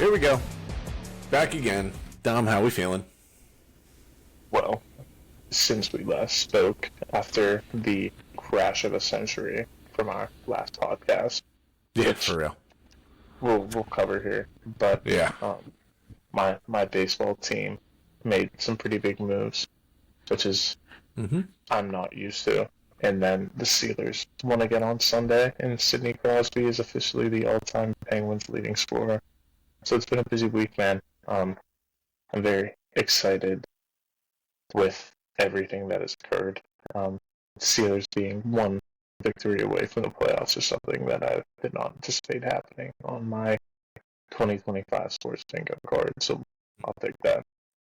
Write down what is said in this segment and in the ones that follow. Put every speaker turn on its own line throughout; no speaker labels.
here we go. Back again. Dom, how we feeling?
Well, since we last spoke after the crash of a century from our last podcast,
Yeah,
which
for real.
we'll cover here. But
Yeah.
my baseball team made some pretty big moves, which is I'm not used to. And then the Steelers won again on Sunday, and Sidney Crosby is officially the all-time Penguins leading scorer. So it's been a busy week, man. I'm very excited with everything that has occurred. Steelers being one victory away from the playoffs is something that I did not anticipate happening on my 2025 sports bingo card, so I'll take that.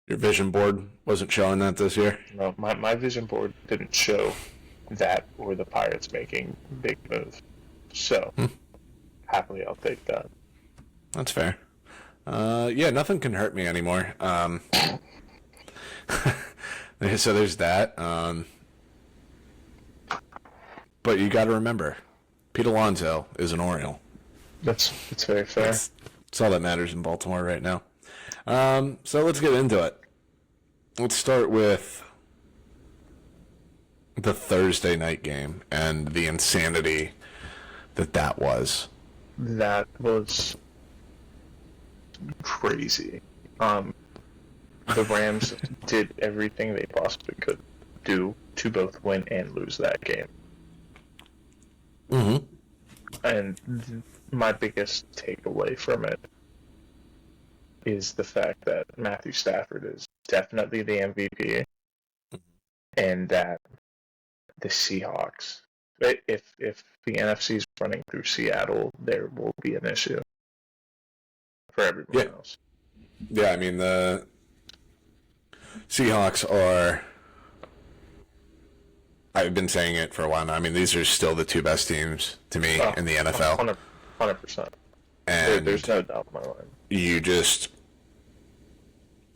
Your vision board wasn't showing that this year?
No, my vision board didn't show that or the Pirates making big moves. So, happily I'll take that.
That's fair. Yeah, nothing can hurt me anymore. So there's that. But you got to remember, Pete Alonso is an Oriole.
That's very fair.
That's all that matters in Baltimore right now. So let's get into it. Let's start with the Thursday night game and the insanity that was.
That was crazy. The Rams did everything they possibly could do to both win and lose that game.
Mm-hmm.
And my biggest takeaway from it is the fact that Matthew Stafford is definitely the MVP, and that the Seahawks, if the NFC is running through Seattle, there will be an issue for everyone else.
Yeah, I mean, the Seahawks are, I've been saying it for a while now, I mean, these are still the two best teams to me in the NFL.
100%.
And
there's no doubt in my mind.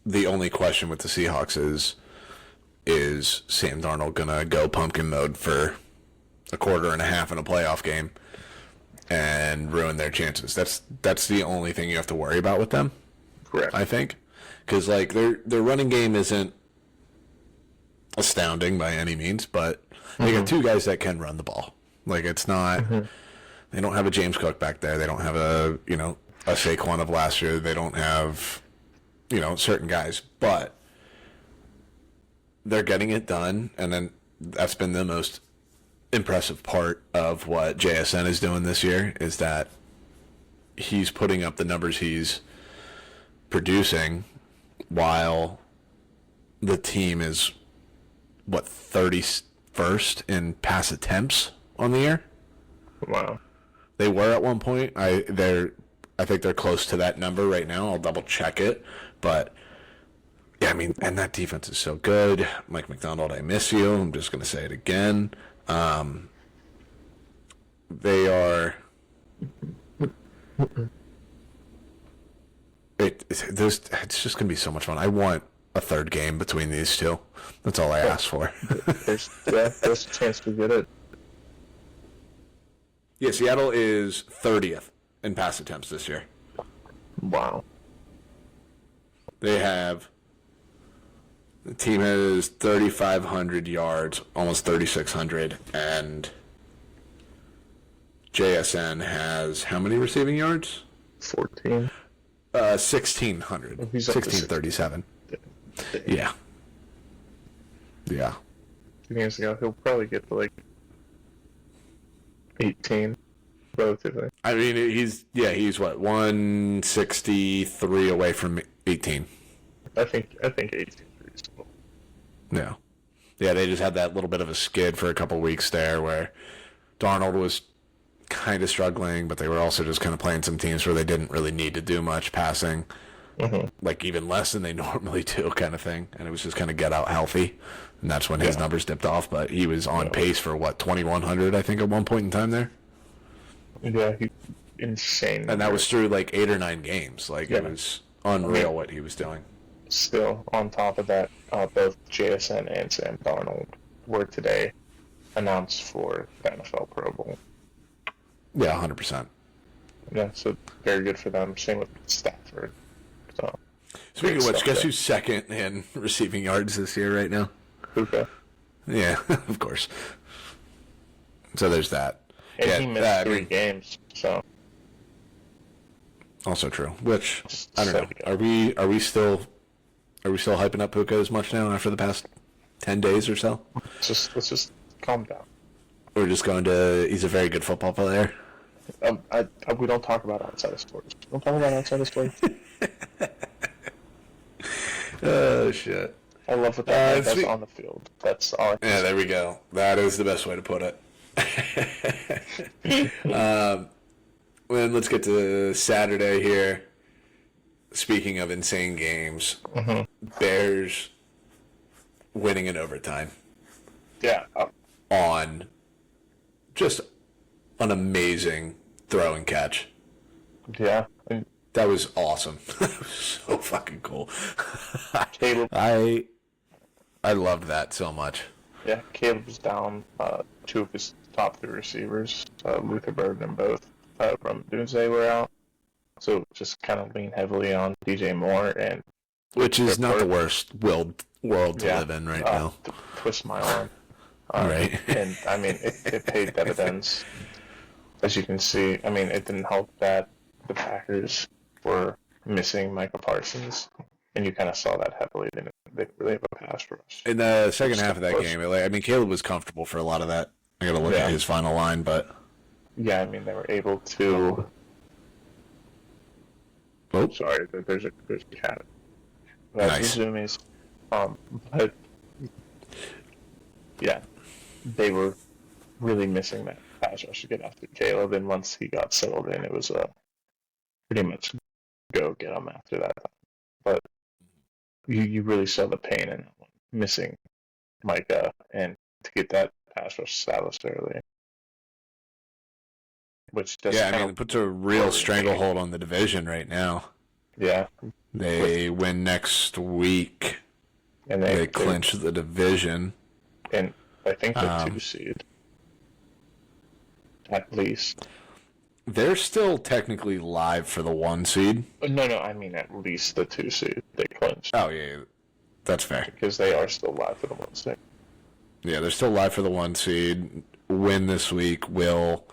The only question with the Seahawks is Sam Darnold going to go pumpkin mode for a quarter and a half in a playoff game and ruin their chances? That's the only thing you have to worry about with them.
Correct.
I think. Because, like, their running game isn't astounding by any means, but they got two guys that can run the ball. Like, it's not... They don't have a James Cook back there. They don't have a Saquon of last year. They don't have, certain guys. But they're getting it done, and then that's been the most impressive part of what JSN is doing this year, is that he's putting up the numbers he's producing while the team is, 31st in pass attempts on the year?
Wow.
They were at one point. I think they're close to that number right now. I'll double check it. But yeah, I mean, and that defense is so good. Mike McDonald, I miss you. I'm just gonna say it again. They are. It's just gonna be so much fun. I want a third game between these two. That's all I ask for.
there's a chance to get it.
Yeah, Seattle is 30th in pass attempts this year.
Wow.
The team has 3,500 yards, almost 3,600, and JSN has how many receiving yards?
14.
1,600. 1,637. Yeah. Yeah.
2 games ago, he'll probably get to 18, relatively.
I mean, he's what, 163 away from 18.
I think 18 is reasonable.
Yeah. Yeah, they just had that little bit of a skid for a couple weeks there where Darnold was kind of struggling, but they were also just kind of playing some teams where they didn't really need to do much passing, like even less than they normally do, kind of thing. And it was just kind of get out healthy, and that's when his numbers dipped off. But he was on pace for 2,100, I think, at one point in time there.
Yeah, insane.
And that was through 8 or 9 games. It was unreal what he was doing.
Still, on top of that, both JSN and Sam Darnold were today announced for the NFL Pro Bowl.
Yeah, 100%.
Yeah, so very good for them. Same with Stafford. So
Speaking of
great
which,
stuff
guess
there.
who's second in receiving yards this year right now?
Puka.
Yeah, of course. So there's that.
And
Yeah,
he missed
I
3
mean,
games, so
also true. Which
just
I don't
so
know.
good.
Are we still hyping up Puka as much now after the past 10 days or so?
Let's just calm down.
We're just going to. He's a very good football player.
We don't talk about outside of sports. We don't talk about outside of sports.
Oh shit.
I love what that man does
sweet.
on the field. That's all.
Yeah, there we go. That is the best way to put it. Then let's get to Saturday here. Speaking of insane games, Bears winning in overtime
Yeah.
on just an amazing throw and catch.
Yeah. And
That was awesome. That was so fucking cool.
Caleb.
I loved that so much.
Yeah, Caleb was down 2 of his top 3 receivers, Luther Burden and both from Doomsday were out. So just kind of lean heavily on DJ Moore and
Which is not the worst world to live in right now.
twist my arm.
Right.
And I mean, it paid dividends, as you can see. I mean, it didn't help that the Packers were missing Micah Parsons, and you kind of saw that heavily. They didn't really have a pass rush.
In the second half of that game, I mean, Caleb was comfortable for a lot of that. I got to look at his final line, but
Yeah, I mean, they were able to.
oh,
Sorry, there's a cat.
Nice.
Zoomies. But yeah, they were really missing that pass rush to get after Caleb, and once he got settled in, it was pretty much go get him after that. But you really saw the pain in that one, missing Micah, and to get that pass rush established early, which does
yeah, I mean, it puts a real stranglehold on the division right now.
yeah,
They win next week.
and
They clinch the division.
and I think the 2 seed at least.
They're still technically live for the 1 seed.
No, I mean at least the 2 seed they clinched
Oh, yeah, that's fair.
because they are still live for the 1 seed.
Yeah, they're still live for the 1 seed. Win this week will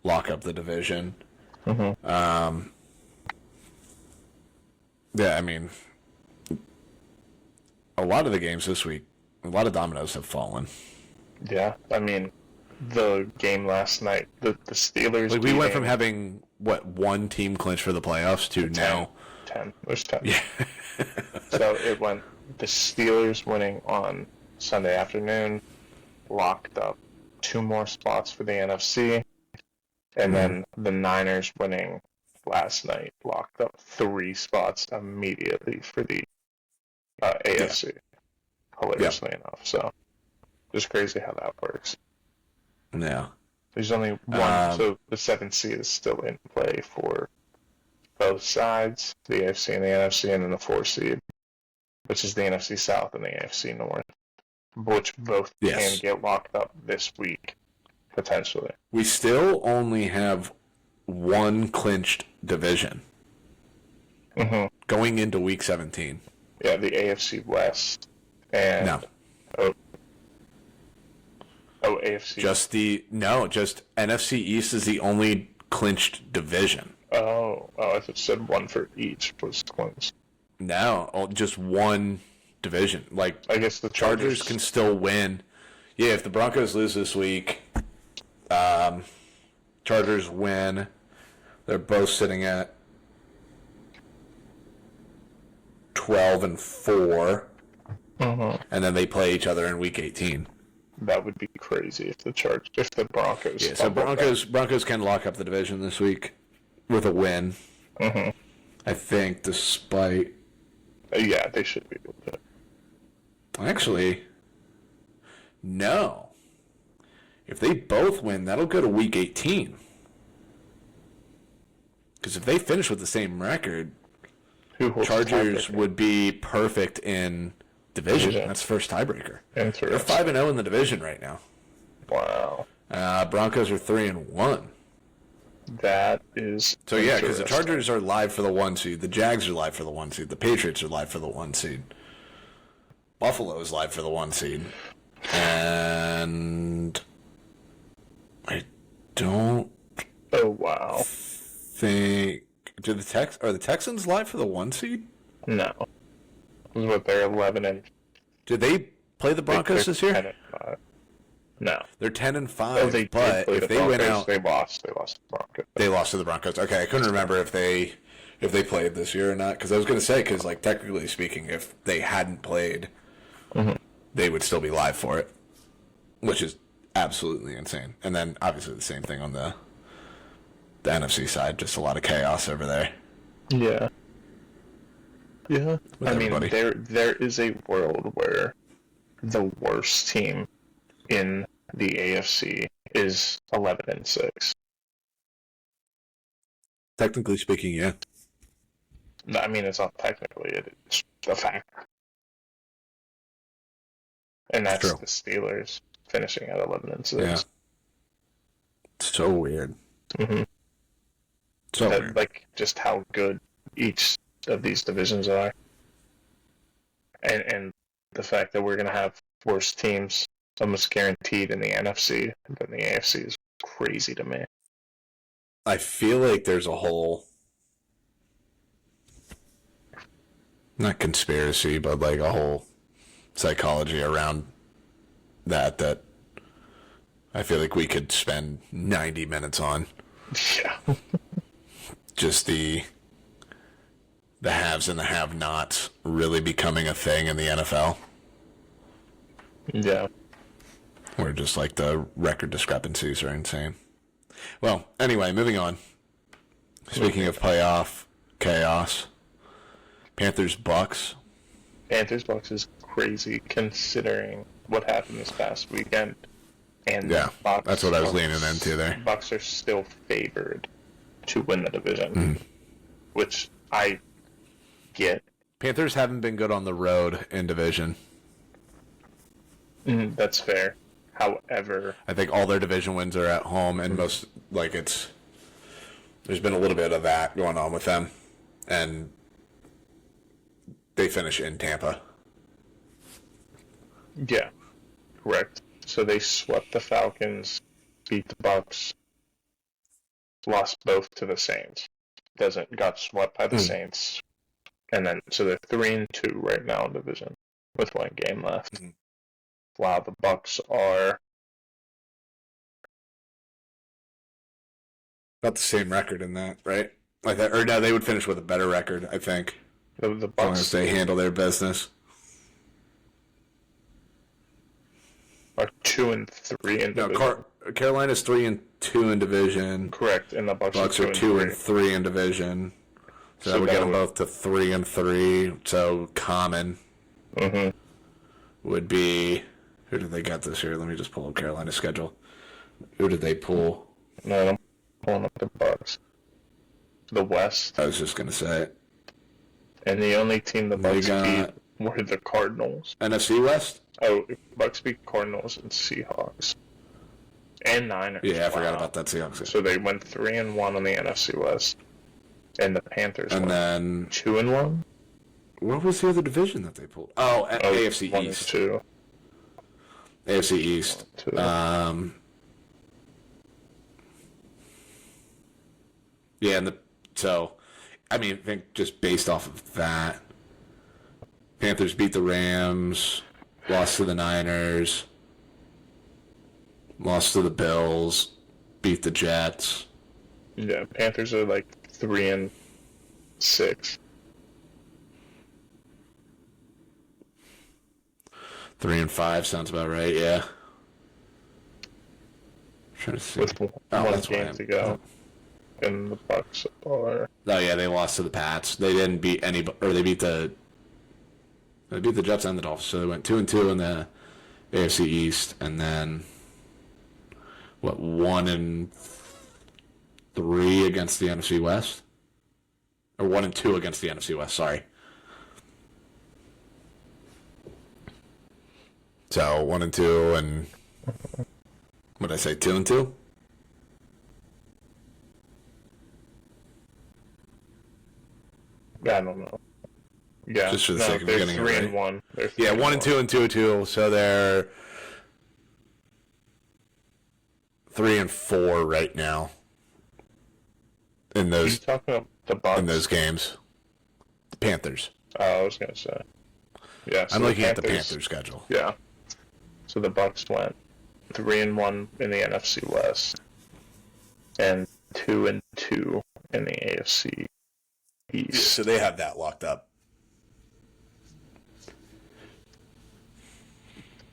lock up the division. Yeah, I mean, a lot of the games this week, a lot of dominoes have fallen.
Yeah, I mean the game last night, the Steelers.
Like we went
beating
from having one team clinch for the playoffs to now
10. There's 10.
Yeah.
So it went the Steelers winning on Sunday afternoon, locked up 2 more spots for the NFC, and then the Niners winning last night locked up 3 spots immediately for the AFC. Hilariously enough, so just crazy how that works.
Yeah.
There's only one, so the 7th seed is still in play for both sides, the AFC and the NFC, and then the 4th seed, which is the NFC South and the AFC North, which both can get locked up this week, potentially.
We still only have 1 clinched division going into week 17.
Yeah, the AFC West and
No.
AFC.
Just NFC East is the only clinched division.
Oh, I thought it said 1 for each was clinched.
No, just 1 division. Like
I guess the
Chargers can still win. Yeah, if the Broncos lose this week, Chargers win. They're both sitting at 12-4, and then they play each other in week 18.
That would be crazy if the Broncos.
Yeah, so Broncos can lock up the division this week with a win. I think, despite
Yeah, they should be able to.
actually, no. If they both win, that'll go to week 18. Because if they finish with the same record,
Who holds the
Chargers
tiebreaker?
would be perfect in division. That's first tiebreaker. They're
Interesting.
5-0 in the division right now.
Wow.
Broncos are 3-1.
That is
So yeah, because the
interesting.
Chargers are live for the 1 seed, the Jags are live for the 1 seed, the Patriots are live for the 1 seed, Buffalo is live for the 1 seed, and I don't
Oh wow.
think are the Texans live for the 1 seed?
No. This is what they're 11 and
Did they play the Broncos
they're
this year?
10 and 5. No.
They're 10 and 5,
Oh, they did
but
play
if
the
they
Broncos.
went out,
They lost. They lost the Broncos.
they lost to the Broncos. Okay, I couldn't remember if they played this year or not, because I was going to say, because like technically speaking, if they hadn't played, they would still be live for it, which is absolutely insane. And then obviously the same thing on the NFC side, just a lot of chaos over there.
Yeah. Yeah.
With
I mean,
everybody.
there is a world where the worst team in the AFC is 11 and 6.
Technically speaking, yeah.
I mean, it's not technically, it's a fact. And that's
True.
the Steelers finishing at 11 and 6.
Yeah. So weird.
Mm-hmm.
So weird.
Like, just how good each of these divisions are. And the fact that we're going to have worse teams almost guaranteed in the NFC than the AFC is crazy to me.
I feel like there's a whole, not conspiracy, but like a whole psychology around that I feel like we could spend 90 minutes on.
Yeah.
Just the haves and the have-nots really becoming a thing in the NFL.
Yeah.
Where just like the record discrepancies are insane. Well, anyway, moving on. Speaking of playoff chaos, Panthers Bucks.
Panthers Bucks is crazy considering what happened this past weekend. And
Yeah,
the Bucks
that's what I was leaning into there.
Bucks are still favored to win the division, which I get.
Panthers haven't been good on the road in division.
That's fair. However,
I think all their division wins are at home, and most there's been a little bit of that going on with them, and they finish in Tampa.
yeah, correct. So they swept the Falcons, beat the Bucks, lost both to the Saints. Got swept by the Saints, and then so they're 3-2 right now in division with one game left. Wow, the Bucks are
About the same record in that, right? Like that, or no, they would finish with a better record, I think,
the
as long
Bucks
as they handle their business.
are 2-3 in
No,
division.
Carolina's 3-2 in division.
Correct, and the Bucks
Bucks
are
are
2-3.
2-3 in division. So that would
that
get them
would-
both to 3-3. So common would be, who did they got this year? Let me just pull up Carolina's schedule. Who did they pull?
No, I'm pulling up the Bucks. The West,
I was just gonna say it.
and the only team the
They
Bucks
got-
beat were the Cardinals.
NFC West.
Oh, Bucks beat Cardinals and Seahawks. And Niners.
Yeah, I forgot
Wow.
about that Seahawks.
So they went 3-1 on the NFC West. And the Panthers
And
went
then
2-1.
what was the other division that they pulled? Oh, AFC
1 and
East.
2.
AFC East.
2.
Yeah, and so I mean, I think just based off of that, Panthers beat the Rams, lost to the Niners, lost to the Bills, beat the Jets.
Yeah, Panthers are like 3-6.
3-5 sounds about right. Yeah. Trying to see.
With one
that's
game
right.
to go. And the Bucks are
Oh yeah, they lost to the Pats. They didn't beat any, or they beat the Jets and the Dolphins. So they went 2-2 in the AFC East, and then 1-3 against the NFC West, or 1-2 against the NFC West. Sorry. So 1-2, and what did I say? 2-2.
I don't know. Yeah,
Just for the
no,
sake of
they're
getting it
3-1. They're 3
Yeah,
and
1-2 and 2-2. So they're 3-4 right now in
Are you
those
talking about the Bucks?
games. The Panthers.
Oh, I was gonna say. Yeah, so
I'm looking at the
Panthers.
Panthers schedule.
Yeah. So the Bucks went 3-1 in the NFC West and 2-2 in the AFC East.
So they have that locked up.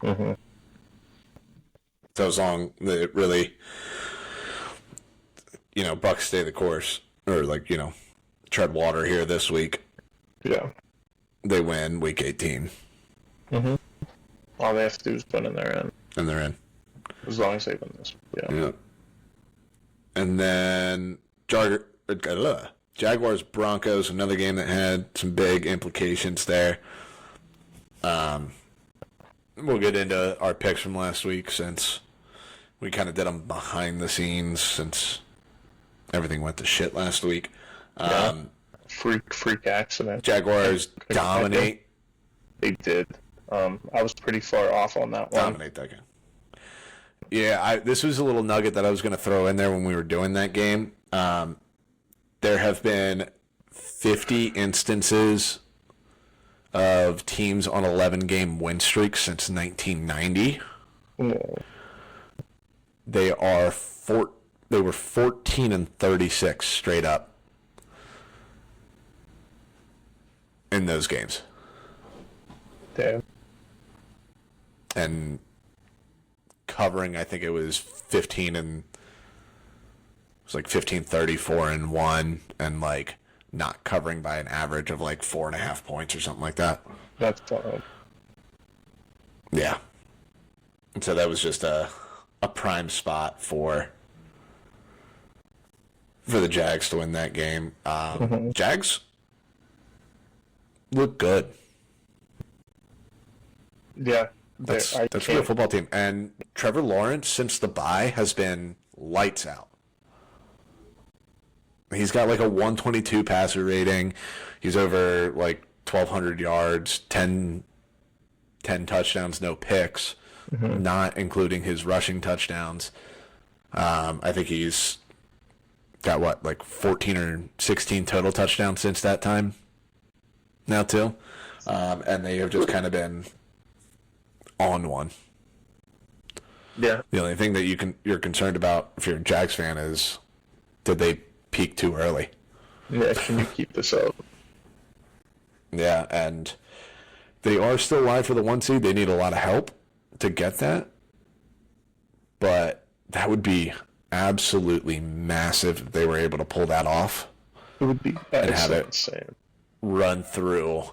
Mm-hmm.
So as long that really, Bucks stay the course, or tread water here this week,
Yeah.
they win week 18.
Mm-hmm. All they have to do is win and they're in.
And they're in.
As long as they win this. Yeah.
Yeah. And then Jaguars Broncos, another game that had some big implications there. We'll get into our picks from last week since we kind of did them behind the scenes since everything went to shit last week.
Freak accident.
Jaguars dominate.
They did. I was pretty far off on that one.
Dominate that game. Yeah, this was a little nugget that I was going to throw in there when we were doing that game. There have been 50 instances of teams on 11-game win streaks since 1990.
No.
They were 14-36 straight up in those games.
Damn.
And covering, I think it was 15-34-1, and not covering by an average of 4.5 points or something like that.
That's fine.
Yeah. And so that was just a prime spot for the Jags to win that game. Jags look good.
Yeah.
That's a real football team. And Trevor Lawrence, since the bye, has been lights out. He's got a 122 passer rating. He's over 1,200 yards, 10 touchdowns, no picks, not including his rushing touchdowns. I think he's got 14 or 16 total touchdowns since that time now too. And they have just kind of been on one.
Yeah.
The only thing that you're concerned about if you're a Jags fan is, did they peak too early?
Yeah, can you keep this up?
Yeah, and they are still alive for the 1 seed. They need a lot of help to get that. But that would be absolutely massive if they were able to pull that off.
It would be
and have it
insane.
Run through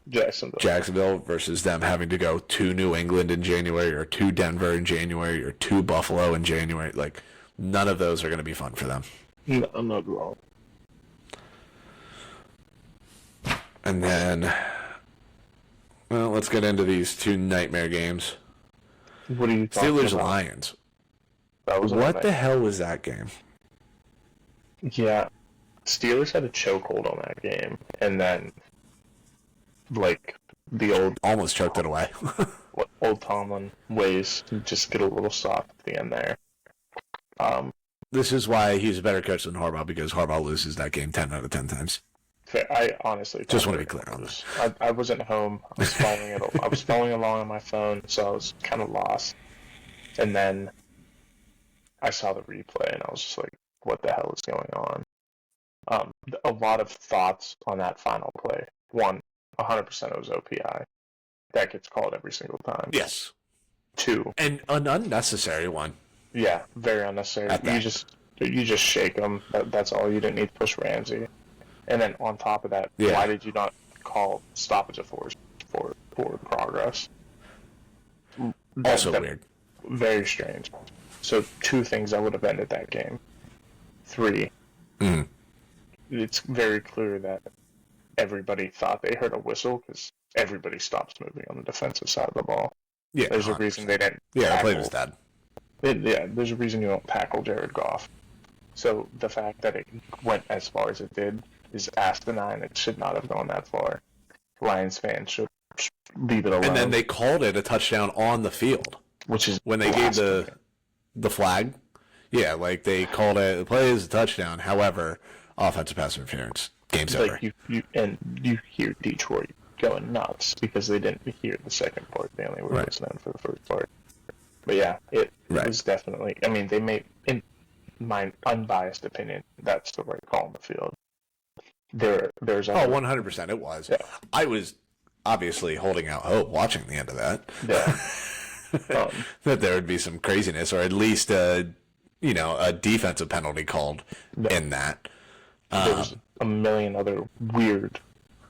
Jacksonville versus them having to go to New England in January, or to Denver in January, or to Buffalo in January. None of those are going to be fun for them.
No, I'm not wrong.
And then, let's get into these two nightmare games.
What are you talking
Steelers
about?
Lions.
That was
What the hell was that game?
Yeah, Steelers had a chokehold on that game, and then the
Almost choked it away.
old Tomlin ways to just get a little soft at the end there.
This is why he's a better coach than Harbaugh, because Harbaugh loses that game 10 out of 10 times.
I honestly
just want to be clear on this.
I wasn't home. I was following it. I was following along on my phone, so I was kind of lost. And then I saw the replay, and I was just like, "What the hell is going on?" A lot of thoughts on that final play. 100% it was OPI. That gets called every single time.
Yes.
2,
and an unnecessary one.
Yeah, very unnecessary. You just shake them. That's all. You didn't need to push Ramsey. And then on top of that, why did you not call stoppage of forward progress?
Also weird.
Very strange. So 2 things that would have ended that game. 3. It's very clear that everybody thought they heard a whistle because everybody stops moving on the defensive side of the ball.
Yeah,
there's 100%. A reason they didn't.
Yeah, the play was dead.
There's a reason you don't tackle Jared Goff. So the fact that it went as far as it did is asinine. It should not have gone that far. Lions fans should leave it alone.
And then they called it a touchdown on the field,
which is
when they gave the flag. Yeah, like they called it, the play is a touchdown. However, offensive pass interference. Game's over.
You hear Detroit going nuts because they didn't hear the second part. They only were listening for the first part. But yeah, it was definitely. I mean, they made, in my unbiased opinion, that's the right call on the field. There's
100% it was.
Yeah.
I was obviously holding out hope watching the end of that.
Yeah.
That there would be some craziness, or at least a defensive penalty called in that.
There was a million other weird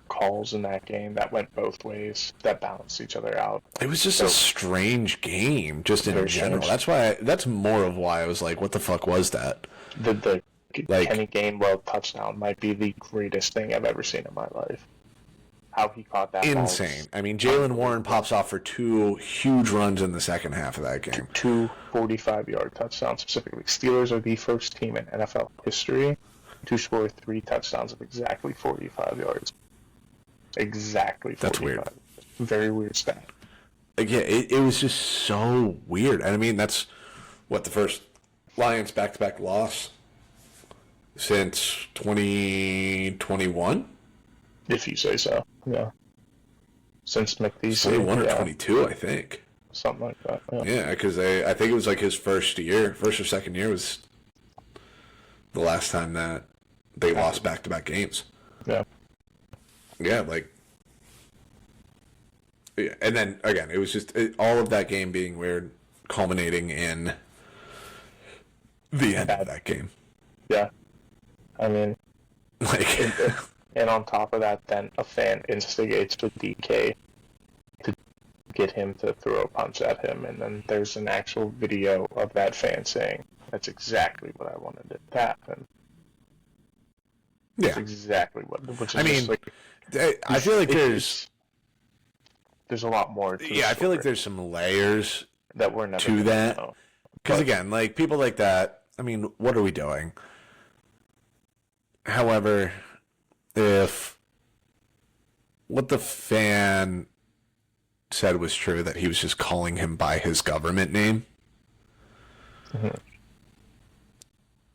calls in that game that went both ways, that balanced each other out.
It was just a strange game, just in general.
Strange.
That's more of why I was like, what the fuck was that?
The Kenny Gainwell touchdown might be the greatest thing I've ever seen in my life. How he caught that
insane. I mean, Jaylen Warren pops off for 2 huge runs in the second half of that game.
2 45-yard touchdowns specifically. Steelers are the first team in NFL history to score 3 touchdowns of exactly 45 yards. Exactly 45.
That's weird.
Very weird stat.
Like, yeah, it was just so weird. And I mean, that's the first Lions back-to-back loss since 2021?
If you say so, yeah. Since McPhee.
21 or 22, I think.
Something like that, yeah.
Yeah, because I think it was like his first or second year was the last time that they lost back-to-back games.
Yeah.
Yeah, like... Yeah, and then, again, it was just all of that game being weird, culminating in the end of that game.
Yeah. I mean...
Like...
And on top of that, then a fan instigates with DK to get him to throw a punch at him, and then there's an actual video of that fan saying, "That's exactly what I wanted it to happen."
Yeah,
that's exactly what. Which is
I mean,
like,
I feel like there's
a lot more.
I feel like there's some layers
that we're never
to that. Because
but
again, like people like that. I mean, what are we doing? However, if what the fan said was true, that he was just calling him by his government name,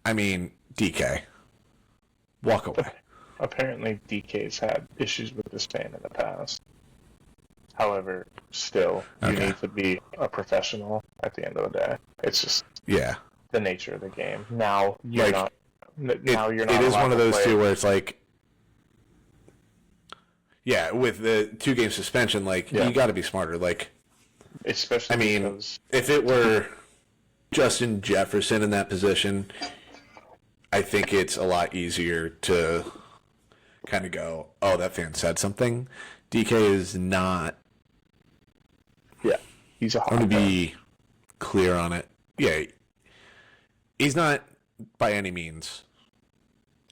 I mean, DK, walk away.
Apparently, DK's had issues with this fan in the past. However, still, you need to be a professional at the end of the day. It's just the nature of the game. Now you're not. Now you're not.
It is one of those two where it's like, with the 2-game suspension, like you got to be smarter. Like,
especially,
I mean, if it were Justin Jefferson in that position, I think it's a lot easier to kind of go, "Oh, that fan said something." DK is not.
Yeah, he's a hot.
I'm going to be clear on it. Yeah, he's not by any means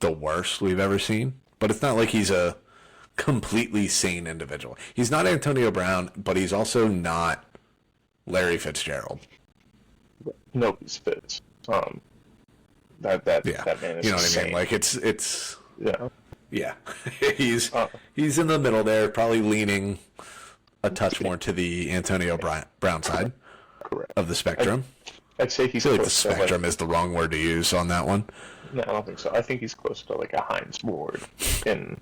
the worst we've ever seen, but it's not like he's a completely sane individual. He's not Antonio Brown, but he's also not Larry Fitzgerald.
Nobody's Fitz. That man is,
you know what
insane.
I mean? Like it's
yeah.
he's in the middle there, probably leaning a touch more to the Antonio Brown side of the spectrum.
I'd say he's.
I feel like the spectrum is the wrong word to use on that one.
No, I don't think so. I think he's close to like a Hines Ward in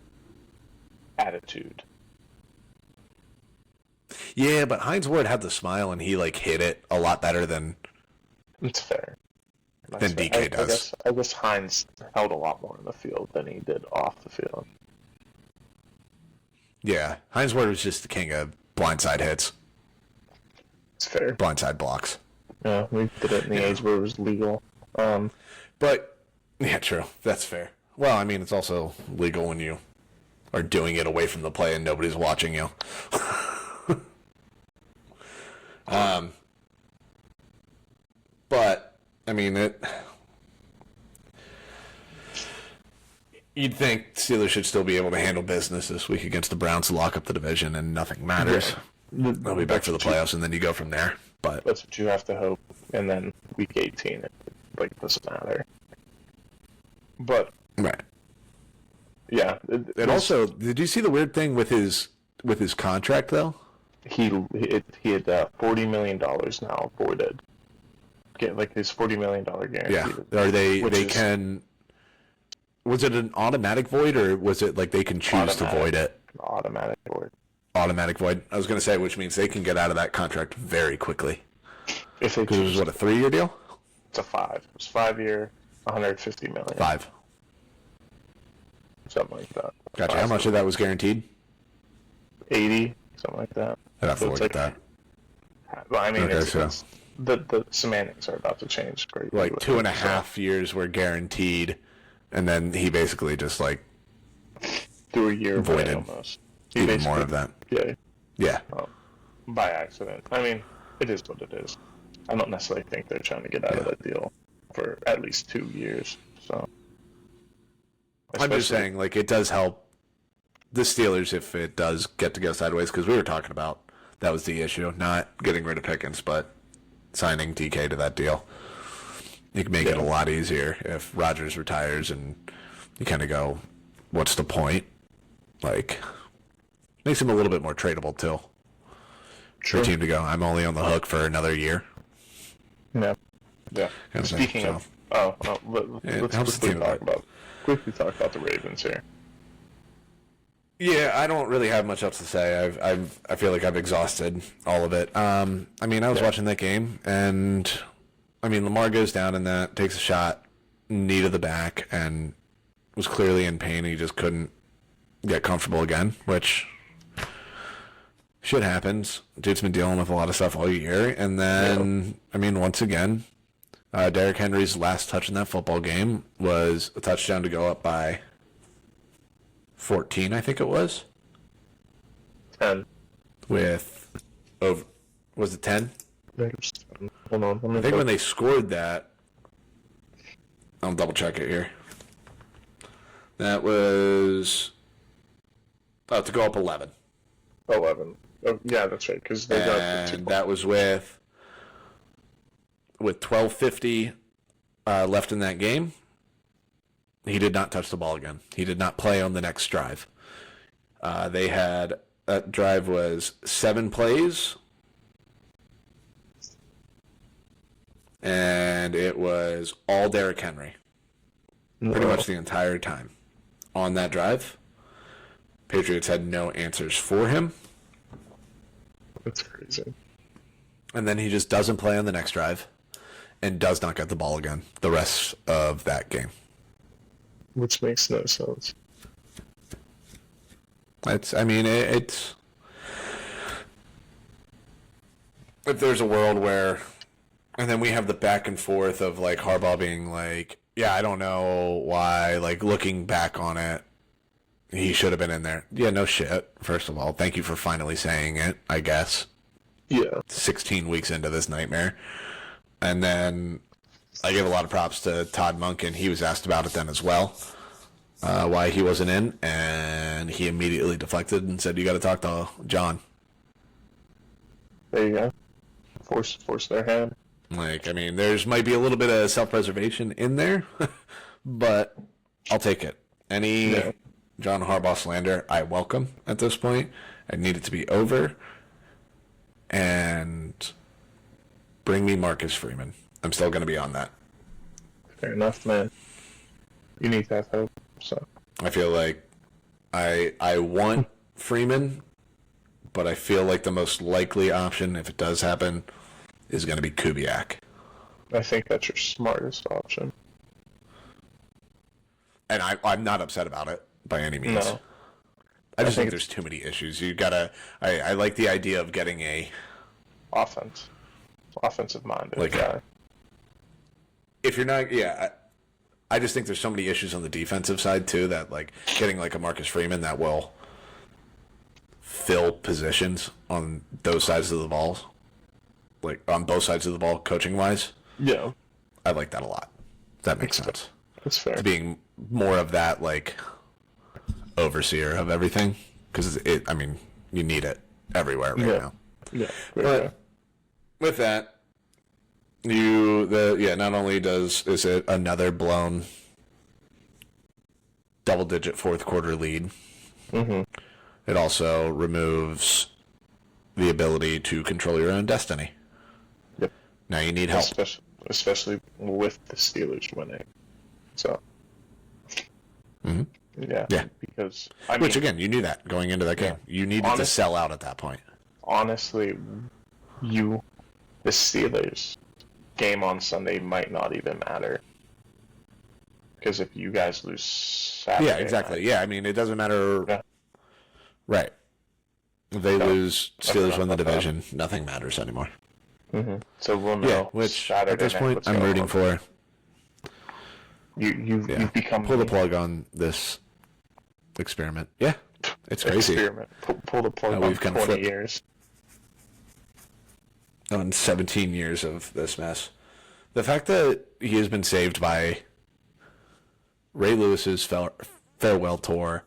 attitude.
Yeah, but Hines Ward had the smile and he like hit it a lot better than.
It's fair.
Than DK does.
I guess Hines held a lot more in the field than he did off the field.
Yeah, Hines Ward was just the king of blindside hits.
It's fair.
Blindside blocks.
Yeah, we did it in the age where it was legal.
But, yeah, true. That's fair. Well, I mean, it's also legal when you are doing it away from the play and nobody's watching you. But, I mean, you'd think Steelers should still be able to handle business this week against the Browns to lock up the division and nothing matters.
Yeah.
They'll be back for the playoffs and then you go from there. But
that's what you have to hope. And then week 18, it doesn't matter. But
right.
Yeah.
And also, did you see the weird thing with his contract though?
He had $40 million now voided. Get like his $40 million guarantee.
Yeah. Or can. Was it an automatic void, or was it like they can choose to void it?
Automatic void.
Automatic void. I was going to say, which means they can get out of that contract very quickly.
If they
Because it was what, a 3-year deal?
It's a 5. It's 5-year, $150 million.
5.
Something like that.
Gotcha. How much of that was guaranteed?
80, something like that.
I'd have to look at that.
Well, I mean,
Okay,
it's the semantics are about to change greatly.
Like 2.5 years were guaranteed, and then he basically just like
through a year
voided
almost.
Even more of that.
Yeah.
Yeah.
By accident. I mean, it is what it is. I don't necessarily think they're trying to get out of that deal for at least 2 years. So
I'm just saying, like, it does help the Steelers if it does get to go sideways, because we were talking about that was the issue, not getting rid of Pickens, but signing DK to that deal. You can make it a lot easier if Rodgers retires and you kind of go, what's the point? Like, makes him a little bit more tradable, too. For a team to go, I'm only on the hook for another year.
Yeah. Yeah. Speaking of, let's quickly talk about the Ravens here.
Yeah, I don't really have much else to say. I feel like I've exhausted all of it. I mean, I was watching that game, and I mean, Lamar goes down in that, takes a shot, knee to the back, and was clearly in pain. He just couldn't get comfortable again, which shit happens. Dude's been dealing with a lot of stuff all year, and then I mean, once again, Derrick Henry's last touch in that football game was a touchdown to go up by 14, I think it was.
10.
With, was it 10?
Hold on.
I think when they scored that, I'll double check it here. That was, to go up 11.
11. Oh, yeah, that's right. Because they got the 2
that was with 12:50 left in that game. He did not touch the ball again. He did not play on the next drive. They had, that drive was 7 plays. And it was all Derrick Henry. Pretty much the entire time. On that drive, Patriots had no answers for him.
That's crazy.
And then he just doesn't play on the next drive and does not get the ball again the rest of that game.
Which makes no sense.
It's if there's a world where, and then we have the back and forth of like Harbaugh being like, yeah, I don't know why, like looking back on it, he should have been in there. Yeah, no shit. First of all, thank you for finally saying it, I guess.
Yeah.
16 weeks into this nightmare. And then I give a lot of props to Todd Monken. He was asked about it then as well, why he wasn't in, and he immediately deflected and said, you got to talk to John.
There you go. Force their hand.
Like, I mean, might be a little bit of self-preservation in there, but I'll take it. Any John Harbaugh slander, I welcome at this point. I need it to be over. And bring me Marcus Freeman. I'm still going to be on that.
Fair enough, man. You need that hope. So
I feel like I want Freeman, but I feel like the most likely option, if it does happen, is going to be Kubiak.
I think that's your smartest option.
And I'm not upset about it by any means.
No.
I just think there's too many issues. You gotta. I like the idea of getting a
offensive minded guy.
If you're not, I just think there's so many issues on the defensive side too that like getting like a Marcus Freeman that will fill positions on those sides of the ball, like on both sides of the ball, coaching wise.
Yeah,
I like that a lot. That makes sense.
That's fair.
Being more of that like overseer of everything, because I mean, you need it everywhere right now.
Yeah.
But with that, not only is it another blown double-digit fourth-quarter lead.
Mm-hmm.
It also removes the ability to control your own destiny.
Yep.
Now you need help.
Especially with the Steelers winning. So. Yeah.
Yeah.
Because
Which again, you knew that going into that game. You needed to sell out at that point.
Honestly, the Steelers game on Sunday might not even matter. Because if you guys lose Saturday
Yeah, exactly. Yeah, I mean, it doesn't matter.
Yeah.
Right. If they lose, Steelers win the division, nothing matters anymore.
Mm-hmm. So we'll know.
Which
Saturday
at this
night
point, I'm rooting for.
You've become
pull the plug on this experiment. Yeah, it's crazy.
Experiment. Pull the plug on 20 years.
On 17 years of this mess. The fact that he has been saved by Ray Lewis's farewell tour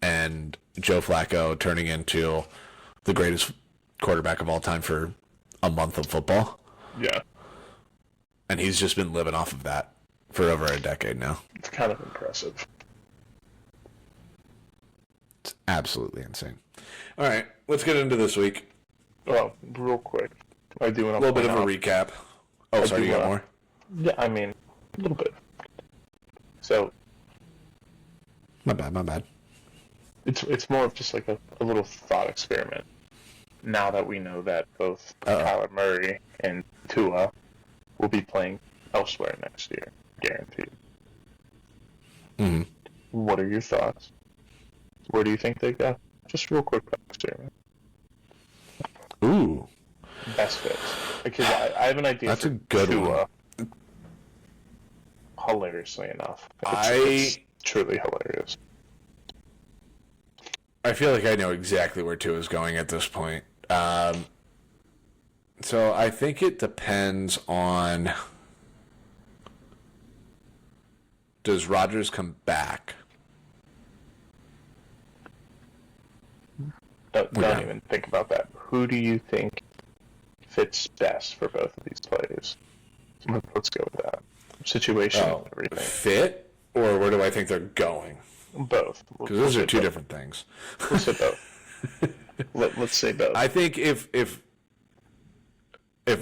and Joe Flacco turning into the greatest quarterback of all time for a month of football.
Yeah.
And he's just been living off of that for over a decade now.
It's kind of impressive.
It's absolutely insane. All right, let's get into this week.
Well, real quick. I do want
a little bit of a recap. Oh, sorry, you got more?
Yeah, I mean, a little bit. So.
My bad.
It's more of just like a little thought experiment. Now that we know that both Kyler Murray and Tua will be playing elsewhere next year, guaranteed.
Mm-hmm.
What are your thoughts? Where do you think they go? Just real quick thought experiment.
Ooh.
Best fits. Because I have an idea.
That's
for
a good
Tua.
one.
Hilariously enough. It's truly hilarious.
I feel like I know exactly where Tua is going at this point. So I think it depends on, does Rodgers come back?
Don't even think about that. Who do you think fits best for both of these plays? Let's go with that. Situation and everything.
Fit? Or where do I think they're going?
Both.
Because those are two different things.
We'll say both. Let's say both.
I think if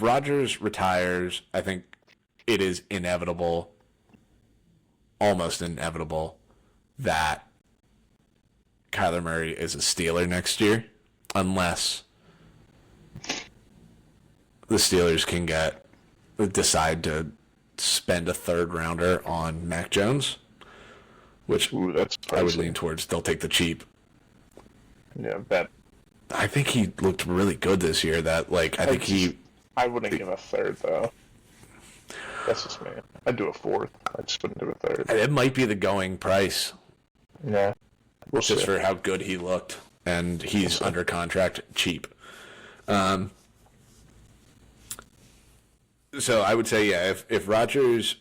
Rodgers retires, I think it is inevitable, almost inevitable, that Kyler Murray is a Steeler next year, unless the Steelers can decide to spend a third rounder on Mac Jones, which
that's pricey.
I would lean towards. They'll take the cheap.
Yeah, bet.
I think he looked really good this year.
I wouldn't give a third though. That's just me. I'd do a fourth. I just wouldn't do a third.
It might be the going price.
Yeah.
Just for how good he looked, and he's under contract cheap. So I would say, yeah, if Rodgers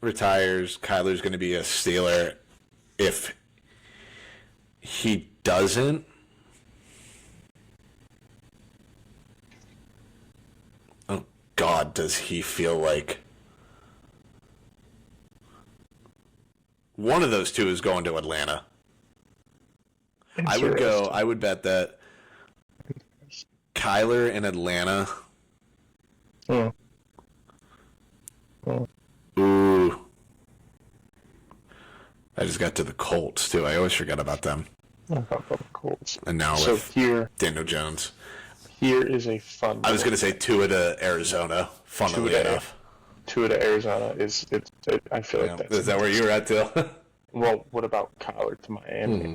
retires, Kyler's going to be a Steeler. If he doesn't, oh God, does he feel like one of those two is going to Atlanta? I would bet that Kyler in Atlanta. Ooh. I just got to the Colts, too. I always forget about them.
About the Colts.
And now with Daniel Jones.
Here is a fun...
I was going to say Tua to Arizona, funnily enough.
Tua to Arizona I feel like that's...
Is that where you were at, Till?
Well, what about Kyler to Miami? Mm-hmm.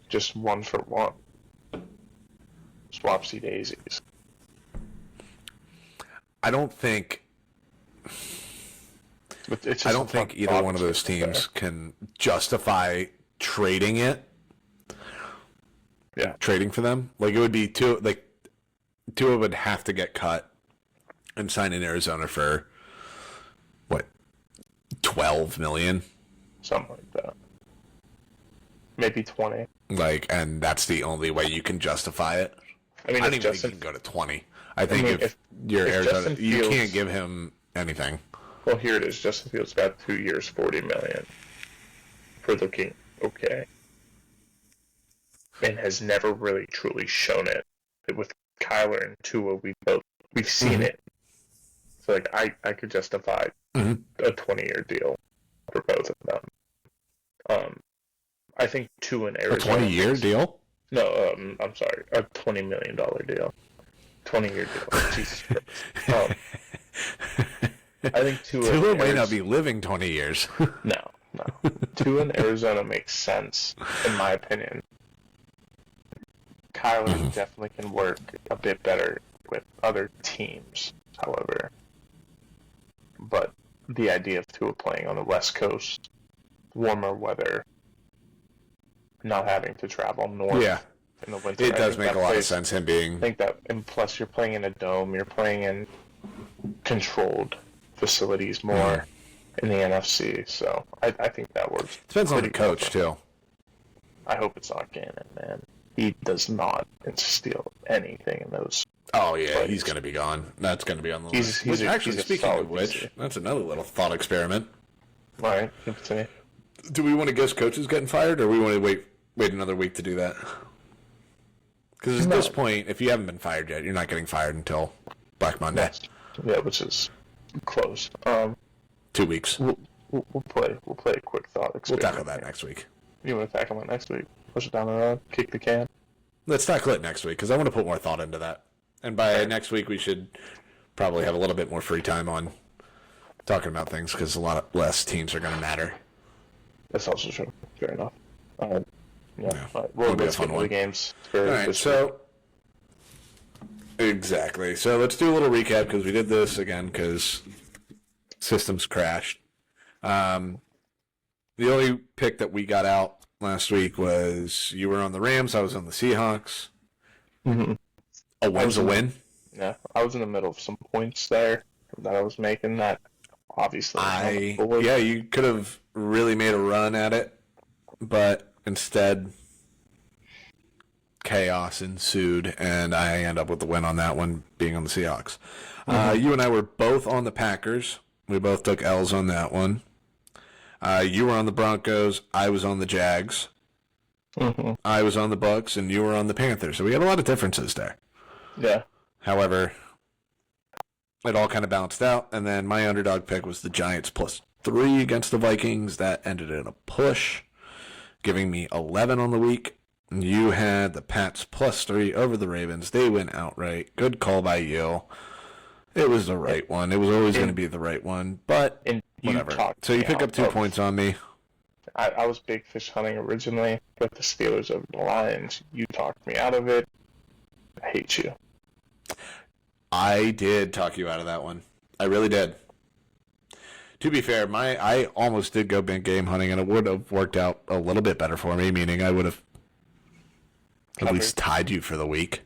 Just one for one. Swapsy daisies.
I don't think either one of those teams can justify trading it.
Yeah.
Trading for them. Like, it would be Tua would have to get cut and sign in Arizona for what, $12 million?
Something like that. Maybe 20.
And that's the only way you can justify it.
I mean,
I don't even think you can go to 20. I think if you're Arizona, you can't give him anything.
Well, here it is. Justin Fields got 2 years, $40 million for the okay, and has never really truly shown it. With Kyler and Tua, we've seen it. So like I could justify a 20-year deal for both of them. I think Tua in Arizona.
A 20-year deal?
No, I'm sorry, a $20 million deal. 20-year deal. Jesus Christ. I think
Tua may not be living 20 years.
No. Tua in Arizona makes sense, in my opinion. Kyler definitely can work a bit better with other teams, however. But the idea of Tua playing on the West Coast, warmer weather, not having to travel north in the winter.
It does make a lot of sense, him being...
I think that, and plus you're playing in a dome, you're playing in controlled facilities more in the NFC, so I think that works.
Depends on the coach, too.
I hope it's not Gannon, man. He does not instill anything in those.
Oh, yeah, plays. He's going to be gone. That's going to be on the list. Actually, speaking of which, that's another little thought experiment.
All right, give it to me.
Do we want to guess coaches getting fired, or we want to wait another week to do that? Because at this point, if you haven't been fired yet, you're not getting fired until Black Monday.
Yeah, which is close.
2 weeks.
We'll play a quick thought experiment.
We'll tackle that next week.
You want to tackle it next week? Push it down the road? Kick the can?
Let's tackle it next week, because I want to put more thought into that. And by next week, we should probably have a little bit more free time on talking about things, because a lot less teams are going to matter.
That's also true. Fair enough. Yeah. All right.
Well,
let's get to the games.
All right, so... Exactly. So let's do a little recap, because we did this again, because systems crashed. The only pick that we got out last week was you were on the Rams, I was on the Seahawks.
Mm-hmm.
A win's a win.
Yeah, I was in the middle of some points there that I was making that obviously.
You could have really made a run at it, but instead chaos ensued, and I end up with the win on that one, being on the Seahawks. You and I were both on the Packers. We both took L's on that one. You were on the Broncos. I was on the Jags. I was on the Bucks, and you were on the Panthers. So we had a lot of differences there.
Yeah.
However, it all kind of balanced out, and then my underdog pick was the Giants +3 against the Vikings. That ended in a push, giving me 11 on the week. You had the Pats +3 over the Ravens. They went outright. Good call by you. It was the right one. It was always going to be the right one, but whatever. So you pick up 2 points on me.
I was big fish hunting originally with the Steelers over the Lions. You talked me out of it. I hate you.
I did talk you out of that one. I really did. To be fair, I almost did go big game hunting, and it would have worked out a little bit better for me, meaning I would have at least tied you for the week.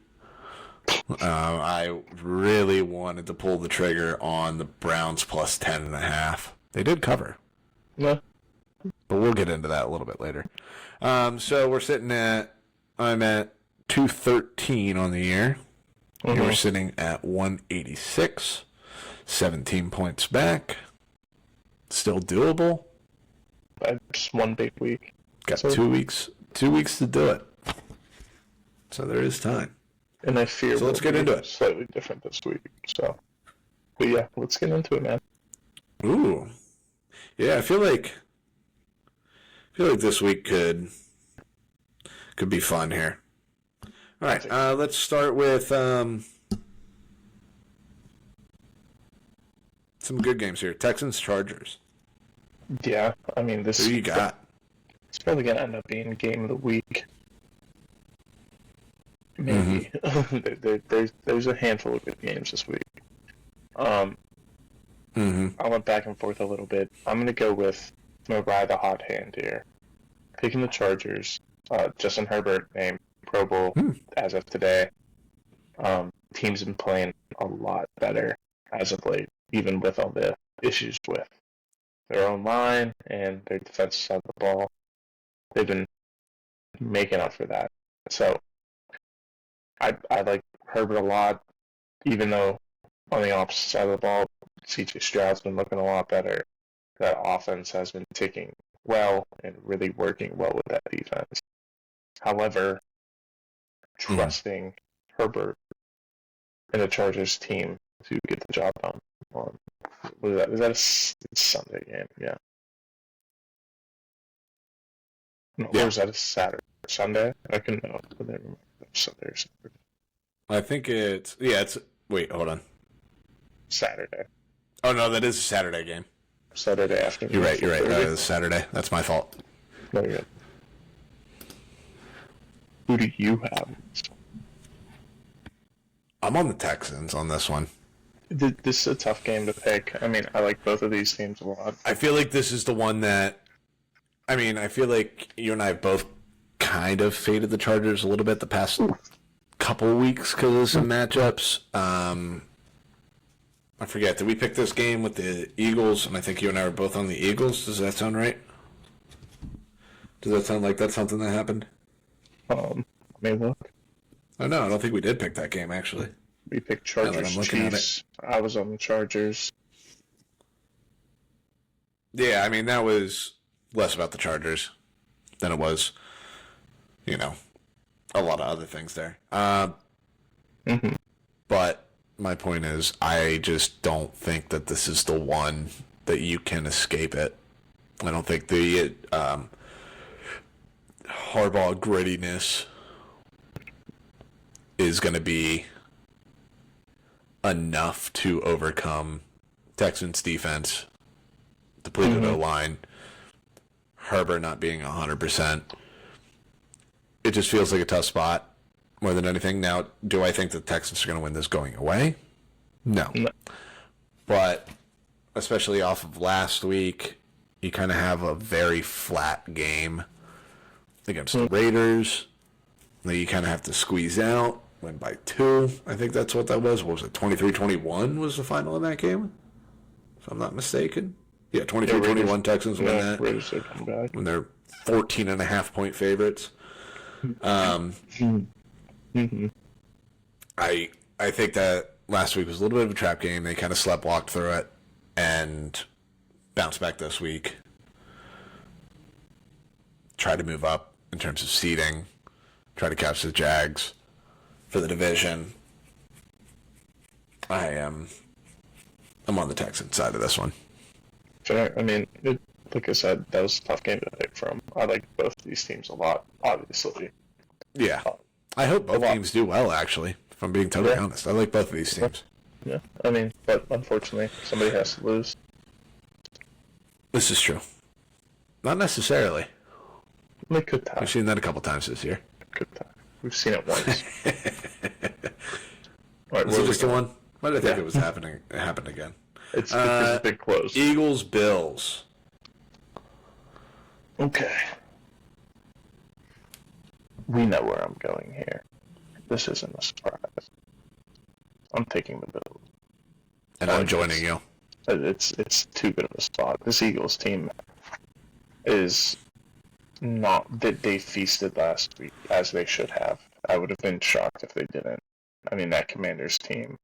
I really wanted to pull the trigger on the Browns +10.5. They did cover.
Yeah.
But we'll get into that a little bit later. So we're I'm at 213 on the year. You were sitting at 186, 17 points back. Still doable.
Just one big week.
Got 2 weeks. 2 weeks to do it. So there is time.
And I fear
so let's get into it.
Slightly different this week. So, but yeah, let's get into it, man.
Ooh, yeah. I feel like this week could be fun here. All right, let's start with some good games here. Texans Chargers.
Yeah, I mean this.
Who you got?
It's probably gonna end up being game of the week. Maybe. There's a handful of good games this week. I went back and forth a little bit. I'm going to go with Mariah the hot hand here. Picking the Chargers. Justin Herbert named Pro Bowl as of today. Teams been playing a lot better as of late, even with all the issues with their own line and their defensive side of the ball. They've been making up for that. So I like Herbert a lot, even though on the opposite side of the ball, C.J. Stroud's been looking a lot better. That offense has been ticking well and really working well with that defense. However, trusting Herbert and the Chargers team to get the job done. Was that? Is that a Sunday game? Yeah. No,
Yeah.
or is that a Saturday? Sunday? I couldn't know. I couldn't remember. Sunday or Saturday.
I think it's wait, hold on.
Saturday.
Oh no, that is a Saturday game.
Saturday afternoon.
You're right. That
4:30.
is Saturday. That's my fault.
No, you're good. Who do you have?
I'm on the Texans on this one.
This is a tough game to pick. I mean, I like both of these teams a lot.
I feel like this is the one that. I feel like you and I have both kind of faded the Chargers a little bit the past couple weeks because of some matchups. I forget. Did we pick this game with the Eagles? And I think you and I were both on the Eagles. Does that sound right? Does that sound like that's something that happened?
Let me look.
Oh no, I don't think we did pick that game actually.
We picked
that I'm
Chargers
looking at
Chiefs. I was on the Chargers.
Yeah, that was less about the Chargers than it was, a lot of other things there. But my point is, I just don't think that this is the one that you can escape it. I don't think the Harbaugh grittiness is going to be enough to overcome Texans defense, depleted O-line, Herbert not being 100%. It just feels like a tough spot more than anything. Now, do I think the Texans are going to win this going away? No. But especially off of last week, you kind of have a very flat game against the Raiders that you kind of have to squeeze out, win by 2. I think that's what that was. What was it? 23-21 was the final in that game, if I'm not mistaken. Yeah, 23-21 Texans win that.
Raiders they come back.
When they're 14.5-point favorites. I think that last week was a little bit of a trap game. They kind of sleptwalked through it and bounced back this week. Try to move up in terms of seeding. Try to catch the Jags for the division. I'm on the Texans side of this one.
Fair. I mean, like I said, that was a tough game to pick from. I like both of these teams a lot, obviously.
Yeah. I hope both teams do well, actually, if I'm being totally honest. I like both of these teams.
Yeah. I mean, but unfortunately, somebody has to lose.
This is true. Not necessarily.
They could tie.
We've seen that a couple times this year.
Could tie. We've seen it once. All right,
Was it just the one? Why did I think
Yeah.
it was happening? It happened again.
It's because it's been close.
Eagles, Bills.
Okay. We know where I'm going here. This isn't a surprise. I'm taking the Bills.
And I'm joining you.
It's too good of a spot. This Eagles team is not that they feasted last week as they should have. I would have been shocked if they didn't. I mean, that Commanders team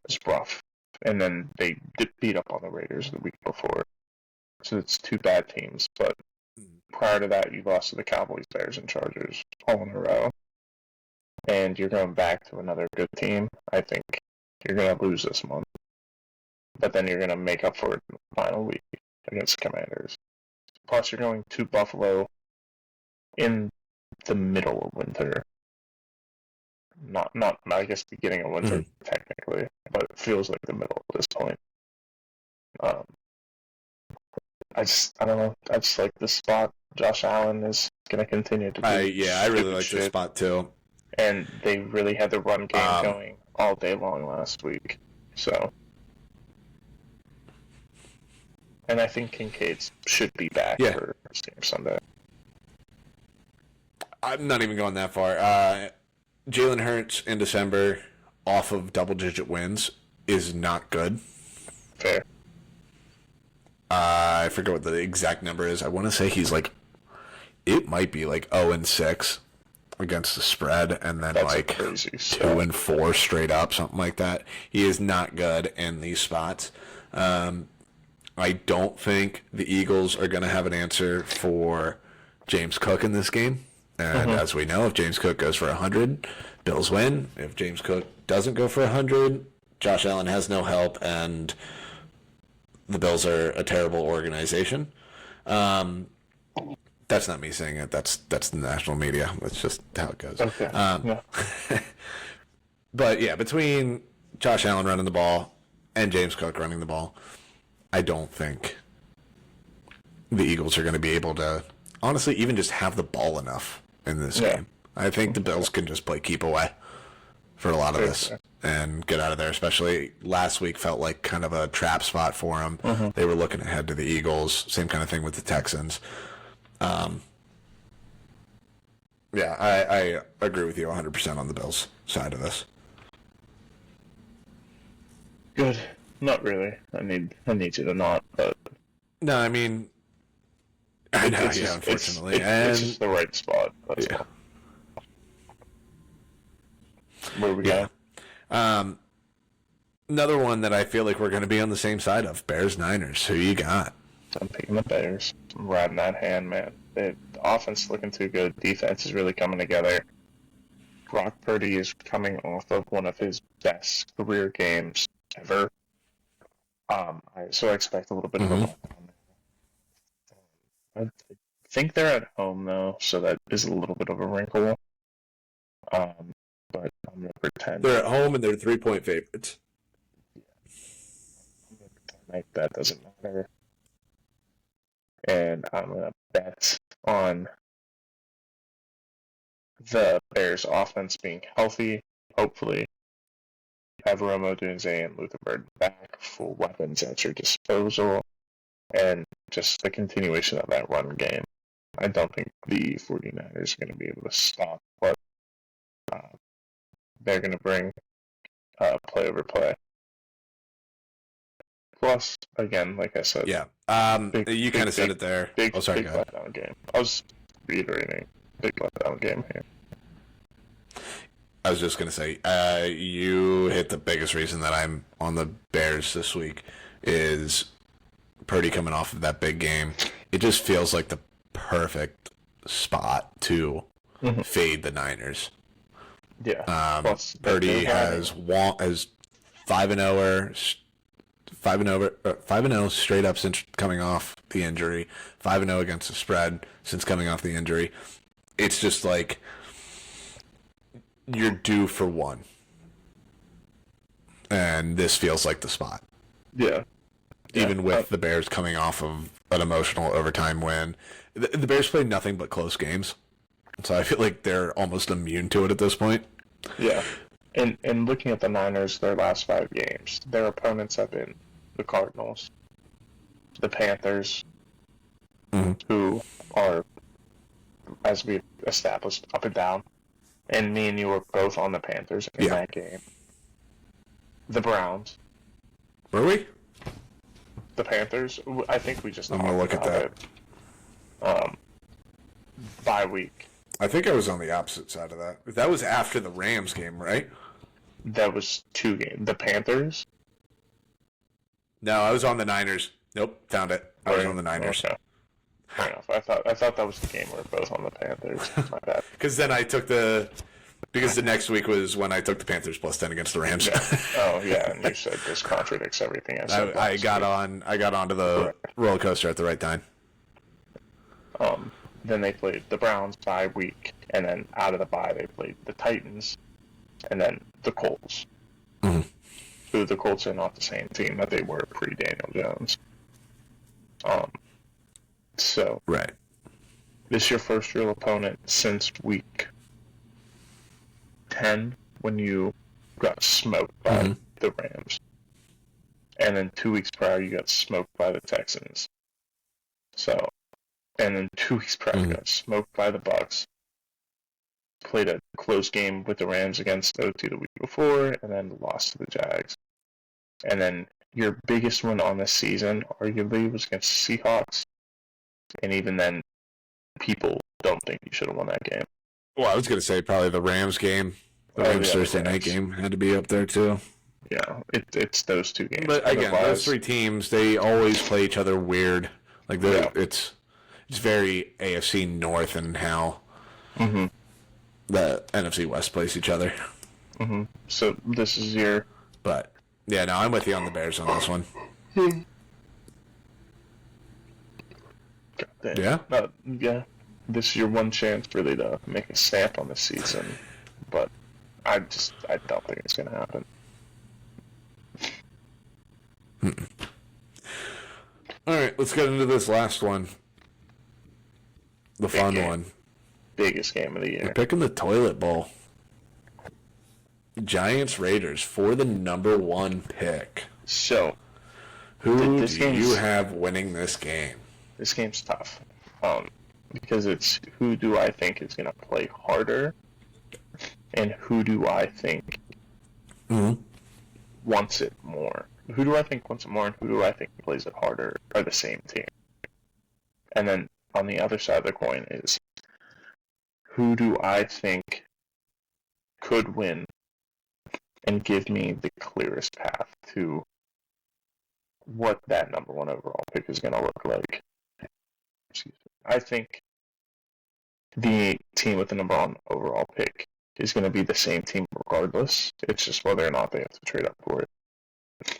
is rough, and then they beat up on the Raiders the week before. So it's 2 bad teams. But prior to that, you lost to the Cowboys, Bears, and Chargers all in a row, and you're going back to another good team. I think you're going to lose this one, but then you're going to make up for it in the final week against Commanders. Plus, you're going to Buffalo in the middle of winter. Not I guess beginning of winter technically, but it feels like the middle at this point. I don't know. I just like this spot. Josh Allen is going to continue to do
I really
stupid
like
shit.
this spot too.
And they really had the run game going all day long last week. So, and I think Kincaid should be back for this game Sunday.
I'm not even going that far. Jalen Hurts in December off of double-digit wins is not good.
Fair.
I forget what the exact number is. I want to say he's it might be 0-6 against the spread, and then
That's
2-4 straight up, something like that. He is not good in these spots. I don't think the Eagles are going to have an answer for James Cook in this game. And as we know, if James Cook goes for 100, Bills win. If James Cook doesn't go for 100, Josh Allen has no help, and the Bills are a terrible organization. That's not me saying it. That's the national media. That's just how it goes.
Okay. Yeah.
But yeah, between Josh Allen running the ball and James Cook running the ball, I don't think the Eagles are going to be able to, honestly, even just have the ball enough in this game. I think the Bills can just play keep away for a lot of this and get out of there. Especially last week felt like kind of a trap spot for them. They were looking ahead to the Eagles. Same kind of thing with the Texans. Yeah, I agree with you 100% on the Bills side of this.
Good. Not really. I need you to not, but
No, I mean, I know,
it's
yeah,
just,
unfortunately.
it's just the right spot. That's all. Where we
Yeah.
go?
Another one that I feel like we're going to be on the same side of, Bears-Niners. Who you got?
I'm picking the Bears. I'm riding that hand, man. The offense is looking too good. Defense is really coming together. Brock Purdy is coming off of one of his best career games ever. So I expect a little bit of a letdown. I think they're at home though, so that is a little bit of a wrinkle. But I'm gonna pretend
They're at home and they're 3-point favorites.
like that doesn't matter. And I'm gonna bet on the Bears offense being healthy, hopefully. Have Romo Dunze and Luther Burden back, full weapons at your disposal, and just the continuation of that run game. I don't think the 49ers are going to be able to stop what they're going to bring play over play. Plus, again, like I said,
Yeah. You kind of said it there.
Big
Sorry,
letdown game. I was reiterating, big letdown game here.
I was just going to say, you hit the biggest reason that I'm on the Bears this week is Purdy coming off of that big game. It just feels like the perfect spot to fade the Niners.
Yeah. Plus,
Purdy has 5-0 straight up since coming off the injury. 5-0 against the spread since coming off the injury. It's just like you're due for one. And this feels like the spot.
Yeah.
Even with the Bears coming off of an emotional overtime win. The Bears played nothing but close games. So I feel like they're almost immune to it at this point.
Yeah. And looking at the Niners, their last 5 games, their opponents have been the Cardinals, the Panthers, who are, as we've established, up and down. And me and you were both on the Panthers in that game. The Browns.
Were we?
The Panthers. I think we just.
I'm gonna look at that.
Bye week.
I think I was on the opposite side of that. That was after the Rams game, right?
That was 2 games. The Panthers.
No, I was on the Niners. Nope, found it. I was on the Niners.
Okay. Fair enough. I thought that was the game we were both on the Panthers. My bad.
Because then because the next week was when I took the Panthers plus 10 against the Rams.
Yeah. Oh yeah, and you said this contradicts everything I said.
I got onto the roller coaster at the right time.
Then they played the Browns bye week, and then out of the bye they played the Titans, and then the Colts. Who the Colts are not the same team that they were pre-Daniel Jones. So
Right.
this is your first real opponent since week 10 when you got smoked by the Rams. And then 2 weeks prior you got smoked by the Texans. So, and then 2 weeks prior you got smoked by the Bucks. Played a close game with the Rams against OT the week before, and then lost to the Jags. And then your biggest win on this season, arguably, was against the Seahawks. And even then, people don't think you should have won that game.
Well, I was going to say probably the Rams game. The Rams Thursday night game had to be up there too.
it's those two games.
But again, those
Otherwise,
three teams, they always play each other weird. Like
Yeah.
it's very AFC North and how
Mm-hmm.
the NFC West plays each other.
So this is your
But yeah, no, I'm with you on the Bears on this one.
goddamn.
Yeah?
Yeah. This is your one chance really to make a stamp on the season, but I don't think it's gonna happen.
All right, let's get into this last one. The fun
game.
one.
Biggest game of the year.
Picking the toilet bowl. Giants Raiders for the number 1 pick.
So
Who
This
do
game's-
you have winning this game?
this game's tough, because it's who do I think is gonna play harder, and who do I think wants it more. Who do I think wants it more, and who do I think plays it harder are the same team. And then on the other side of the coin is who do I think could win and give me the clearest path to what that number 1 overall pick is going to look like. I think the team with the number 1 overall pick is going to be the same team regardless. It's just whether or not they have to trade up for it.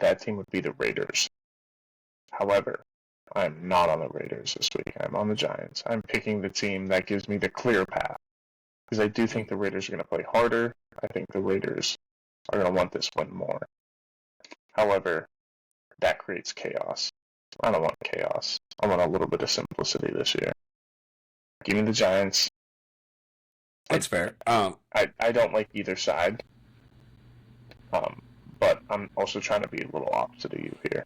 That team would be the Raiders. However, I'm not on the Raiders this week. I'm on the Giants. I'm picking the team that gives me the clear path. Because I do think the Raiders are going to play harder. I think the Raiders are going to want this one more. However, that creates chaos. I don't want chaos. I want a little bit of simplicity this year. Give me the Giants.
That's fair.
I don't like either side. But I'm also trying to be a little opposite of you here.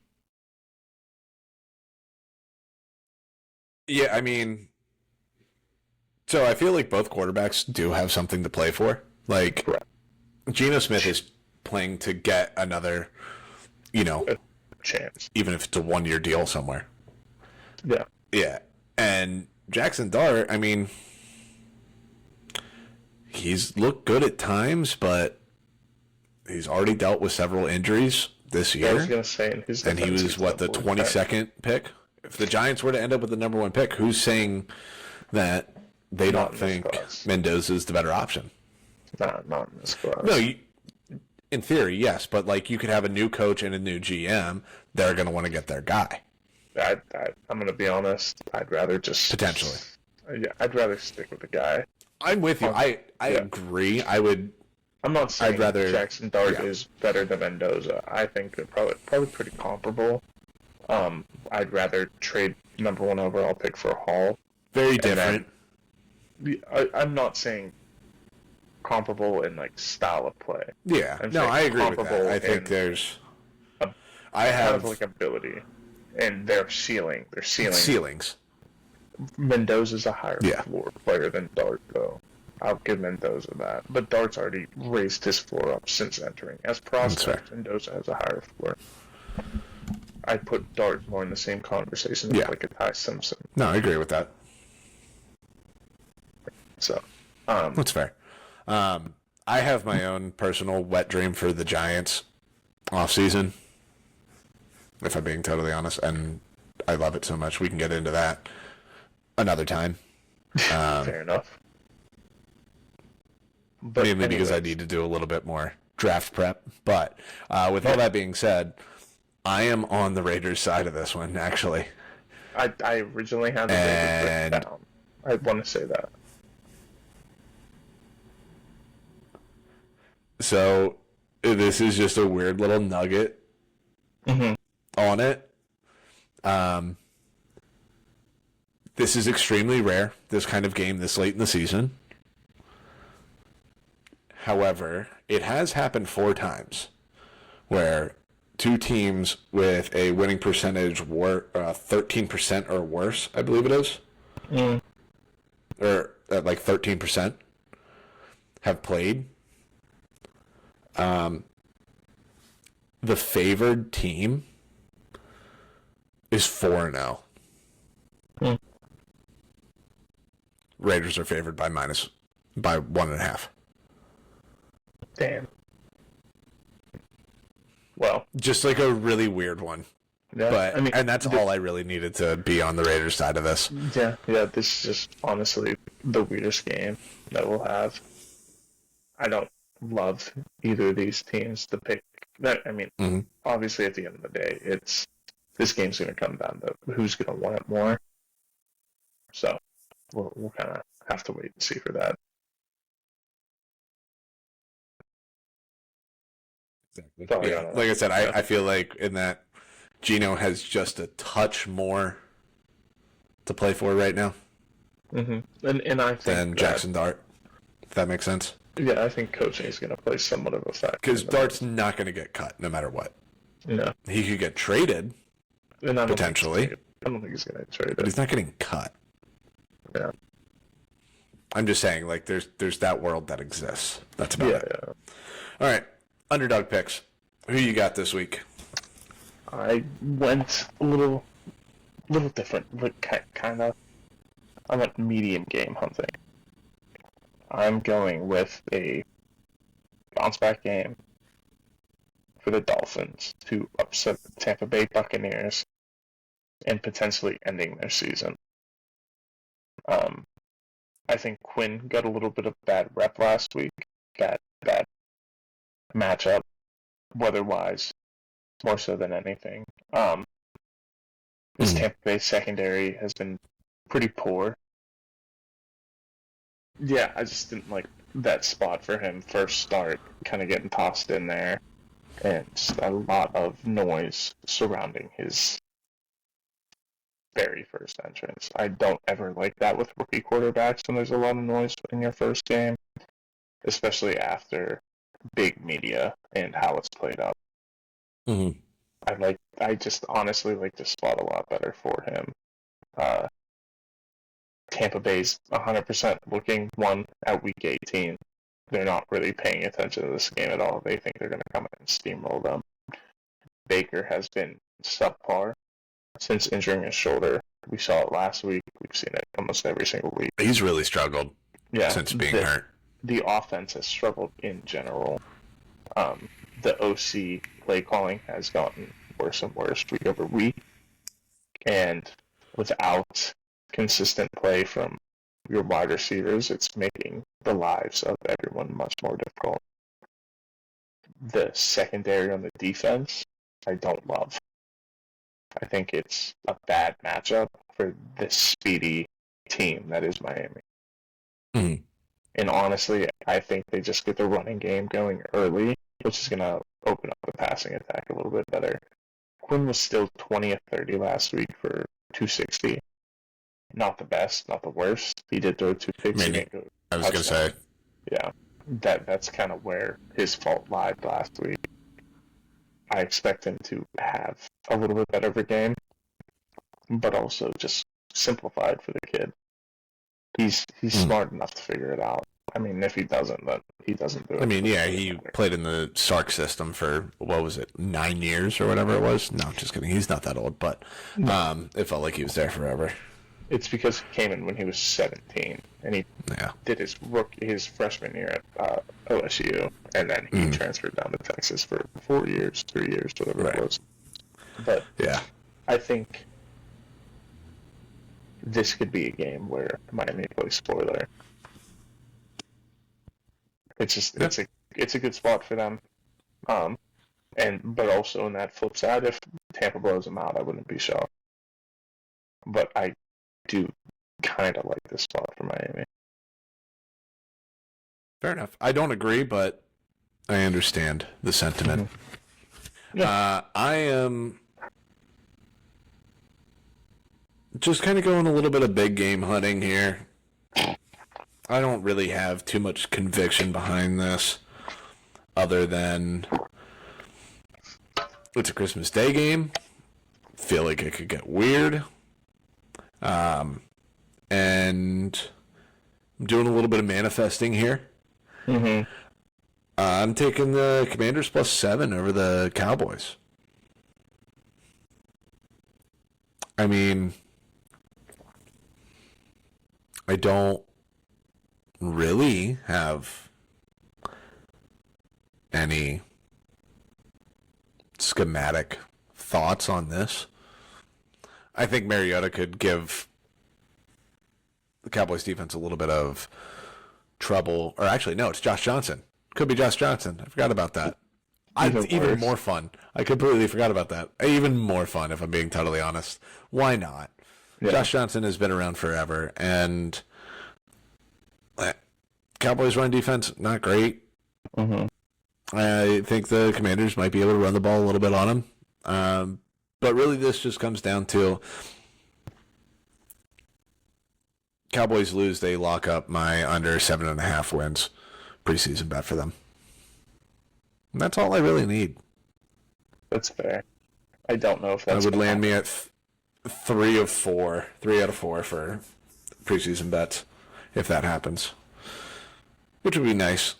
Yeah, I mean, so I feel like both quarterbacks do have something to play for. Like,
Correct.
Geno Smith is playing to get another,
Chance.
even if it's a 1-year deal somewhere.
Yeah.
Yeah. And Jackson Dart, I mean, he's looked good at times, but he's already dealt with several injuries this
I was
year.
going to say, in his
And he
defense,
was,
he's
what, the
definitely
22nd pick? If the Giants were to end up with the number 1 pick, who's saying that they
Not
don't
in this
think
class.
Mendoza's the better option?
not in this class.
No, in theory, yes, but like you could have a new coach and a new GM. They're going to want to get their guy.
I'm going to be honest. I'd rather just
Potentially.
Yeah, I'd rather stick with the guy.
I'm with you. I
Yeah.
agree. I would.
I'm not saying
I'd rather-
Jackson Dart
yeah.
is better than Mendoza. I think they're probably pretty comparable. I'd rather trade number 1 overall pick for Hall.
Very
then-
different.
I'm not saying comparable in like style of play.
Yeah.
I'm
No,
saying
I agree with that.
comparable
I think
in
there's.
a-
I
Kind
have
of like ability, and their ceiling.
ceilings.
Mendoza's a higher
Yeah.
floor player than Dart, though. I'll give Mendoza that. But Dart's already raised his floor up since entering. As prospect, Mendoza has a higher floor. I put Dart more in the same conversation as
Yeah.
like a Ty Simpson.
No, I agree with that.
So,
That's fair. I have my own personal wet dream for the Giants offseason, if I'm being totally honest, and I love it so much. We can get into that another time.
fair enough. But
Mainly because I
anyways,
need to do a little bit more draft prep. But with all that being said, I am on the Raiders side of this one, actually.
I originally had the Raiders written
And-
down. I want to say that.
So this is just a weird little nugget on it. This is extremely rare, this kind of game this late in the season. However, it has happened 4 times where 2 teams with a winning percentage 13% or worse, I believe it is, or at like 13%, have played. The favored team is 4-0. Raiders are favored by 1.5.
Damn. Well,
Just like a really weird one.
yeah,
But
I mean,
and that's all I really needed to be on the Raiders side of this.
yeah. This is just honestly the weirdest game that we'll have. I don't love either of these teams to pick. That I mean,
Mm-hmm.
obviously, at the end of the day, this game's going to come down to who's going to want it more. So we'll kind of have to wait and see for that.
Exactly. Yeah, like I said, I feel like in that Geno has just a touch more to play for right now
And I think
than Jackson Dart. If that makes sense.
Yeah, I think coaching is going to play somewhat of a factor.
Because Dart's not going to get cut no matter what.
No.
He could get traded, potentially.
I don't think he's going to get traded.
But he's not getting cut.
Yeah.
I'm just saying, like, there's that world that exists. That's about it.
Yeah.
All right. Underdog picks. Who you got this week?
I went a little different, but kind of. I went medium game hunting. I'm going with a bounce back game for the Dolphins to upset the Tampa Bay Buccaneers and potentially ending their season. I think Quinn got a little bit of bad rep last week. Bad matchup, weather-wise, more so than anything. This Tampa Bay secondary has been pretty poor. Yeah, I just didn't like that spot for him first start, kind of getting tossed in there, and just a lot of noise surrounding his very first entrance. I don't ever like that with rookie quarterbacks when there's a lot of noise in your first game, especially after big media and how it's played out.
Mm-hmm.
I just honestly like this spot a lot better for him. Tampa Bay's 100% looking one at week 18. They're not really paying attention to this game at all. They think they're going to come in and steamroll them. Baker has been subpar since injuring his shoulder. We saw it last week. We've seen it almost every single week.
He's really struggled since being hurt.
The offense has struggled in general. The OC play calling has gotten worse and worse week over week. And without consistent play from your wide receivers, it's making the lives of everyone much more difficult. The secondary on the defense, I don't love. I think it's a bad matchup for this speedy team that is Miami.
Mm-hmm.
And honestly, I think they just get the running game going early, which is going to open up the passing attack a little bit better. Quinn was still 20 of 30 last week for 260. Not the best, not the worst. He did throw 2 picks.
I was going to say.
Yeah, that's kind of where his fault lied last week. I expect him to have a little bit better of a game, but also just simplified for the kid. He's smart enough to figure it out. I mean, if he doesn't, then he doesn't do it.
I mean, yeah, he played in the Sark system for, 9 years or whatever it was? No, just kidding. He's not that old, but it felt like he was there forever.
It's because he came in when he was 17, and he did his freshman year at OSU, and then he transferred down to Texas for 4 years, 3 years, whatever it was. But
yeah,
I think this could be a game where Miami plays spoiler. It's just it's a good spot for them, but also on that flip side, if Tampa blows them out, I wouldn't be shocked. But I do kind of like this spot for Miami.
Fair enough. I don't agree, but I understand the sentiment. Mm-hmm. Yeah. I am just kind of going a little bit of big game hunting here. I don't really have too much conviction behind this other than it's a Christmas Day game. Feel like it could get weird. And I'm doing a little bit of manifesting here.
Mm-hmm.
I'm taking the Commanders +7 over the Cowboys. I mean, I don't really have any schematic thoughts on this. I think Mariota could give the Cowboys defense a little bit of trouble. Or actually, no, it's Josh Johnson. Could be Josh Johnson. I forgot about that. Even more fun. I completely forgot about that. Even more fun, if I'm being totally honest. Why not? Yeah. Josh Johnson has been around forever, and Cowboys run defense, not great.
Mm-hmm.
I think the Commanders might be able to run the ball a little bit on him. But really this just comes down to Cowboys lose, they lock up my under 7.5 wins preseason bet for them. And that's all I really need.
That's fair. I don't know if that's
would land me at 3 out of 4 for preseason bets if that happens, which would be nice.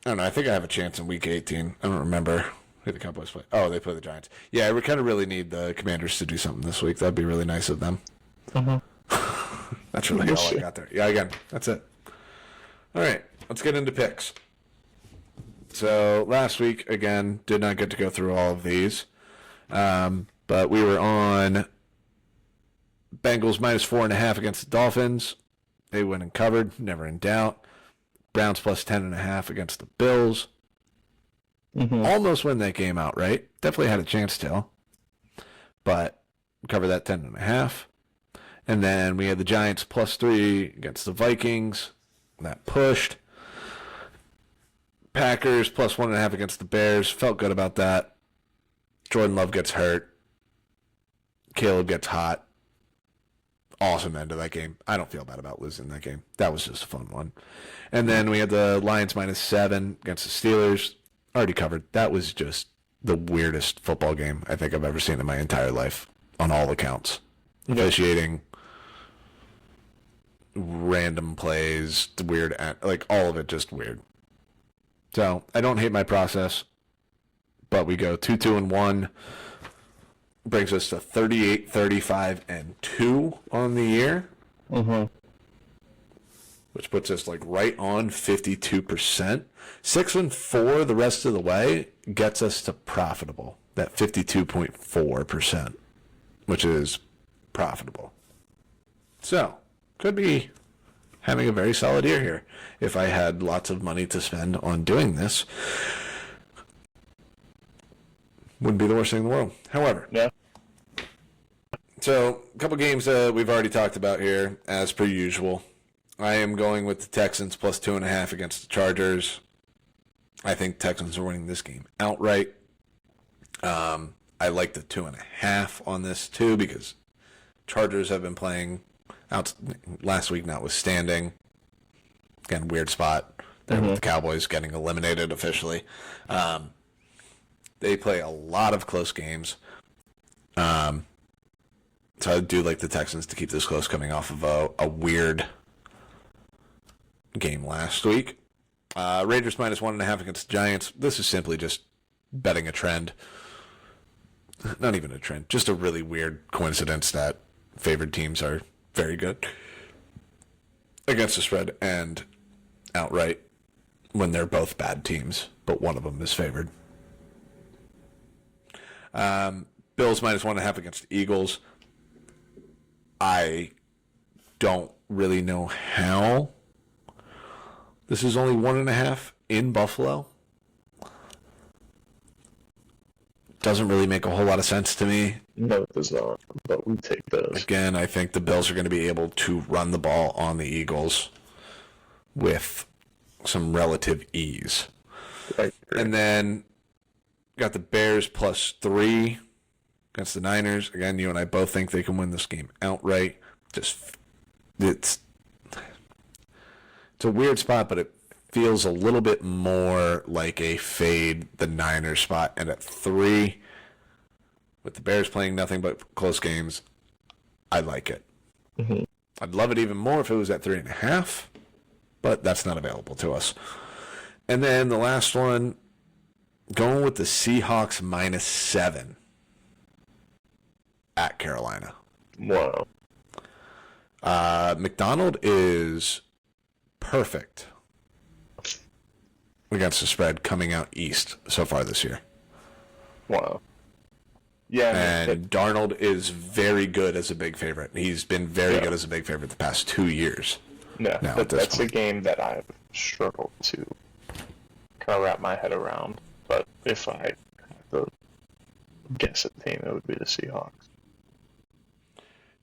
I don't know. I think I have a chance in week 18. I don't remember who the Cowboys play. Oh, they play the Giants. Yeah, we kind of really need the Commanders to do something this week. That'd be really nice of them. That's really all I got there. Yeah, again, that's it. All right, let's get into picks. So last week, again, did not get to go through all of these. But we were on Bengals minus 4.5 against the Dolphins. They went and covered, never in doubt. Browns plus 10.5 against the Bills. Almost win that game outright. Definitely had a chance to. But cover that 10.5. And then we had the Giants plus 3 against the Vikings. That pushed. Packers plus 1.5 against the Bears. Felt good about that. Jordan Love gets hurt. Caleb gets hot. Awesome end of that game. I don't feel bad about losing that game. That was just a fun one. And then we had the Lions minus 7 against the Steelers. Already covered. That was just the weirdest football game I think I've ever seen in my entire life on all accounts. Officiating, random plays, weird, like all of it just weird. So I don't hate my process, but we go 2-2-1. Brings us to 38, 35, and 2 on the year. Which puts us like right on 52%. 6-4 the rest of the way gets us to profitable. That 52.4%, which is profitable. So, could be having a very solid year here if I had lots of money to spend on doing this. Wouldn't be the worst thing in the world. However,
yeah.
So, a couple games we've already talked about here, as per usual. I am going with the Texans plus 2.5 against the Chargers. I think Texans are winning this game outright. I like the 2.5 on this too because Chargers have been playing out last week notwithstanding. Again, weird spot there with the Cowboys getting eliminated officially. They play a lot of close games. So I do like the Texans to keep this close coming off of a weird game last week. Raiders minus 1.5 against the Giants. This is simply just betting a trend. Not even a trend. Just a really weird coincidence that favored teams are very good against the spread and outright when they're both bad teams, but one of them is favored. Bills minus 1.5 against the Eagles. I don't really know how this is only 1.5 in Buffalo. Doesn't really make a whole lot of sense to me.
No, it does not, but we take those.
Again, I think the Bills are going to be able to run the ball on the Eagles with some relative ease. And then got the Bears plus 3 against the Niners. Again, you and I both think they can win this game outright. It's a weird spot, but it feels a little bit more like a fade the Niners spot. And at 3, with the Bears playing nothing but close games, I like it. I'd love it even more if it was at 3.5, but that's not available to us. And then the last one, going with the Seahawks minus 7 at Carolina.
Wow.
McDonald is perfect against the spread coming out east so far this year.
Wow. Yeah,
And Darnold is very good as a big favorite. He's been very good as a big favorite the past 2 years.
no,
Now at this
that's a
point.
game that I've struggled to kind of wrap my head around. But if I had to guess a team, it would be the Seahawks.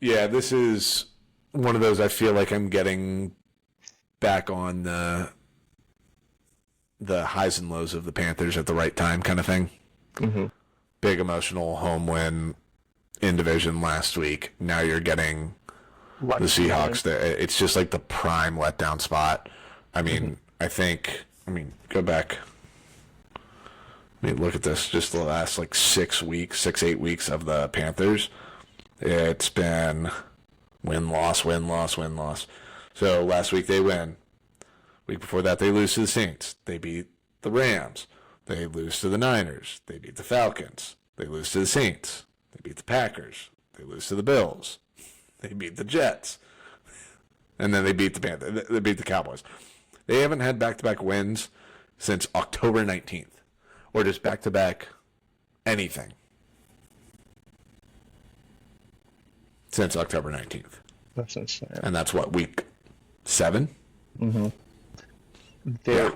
Yeah, this is one of those I feel like I'm getting back on the highs and lows of the Panthers at the right time kind of thing.
Mm-hmm.
Big emotional home win in division last week. Now you're getting the Seahawks. It's just like the prime letdown spot. I mean, go back. Look at this. Just the last like 6 weeks, 8 weeks of the Panthers. It's been win, loss, win, loss, win, loss. So last week they win. Week before that they lose to the Saints. They beat the Rams. They lose to the Niners. They beat the Falcons. They lose to the Saints. They beat the Packers. They lose to the Bills. They beat the Jets. And then they beat the Panthers. They beat the Cowboys. They haven't had back-to-back wins since October 19th. Or just back-to-back anything since October 19th.
That's insane.
And that's what, week 7?
Mm-hmm. There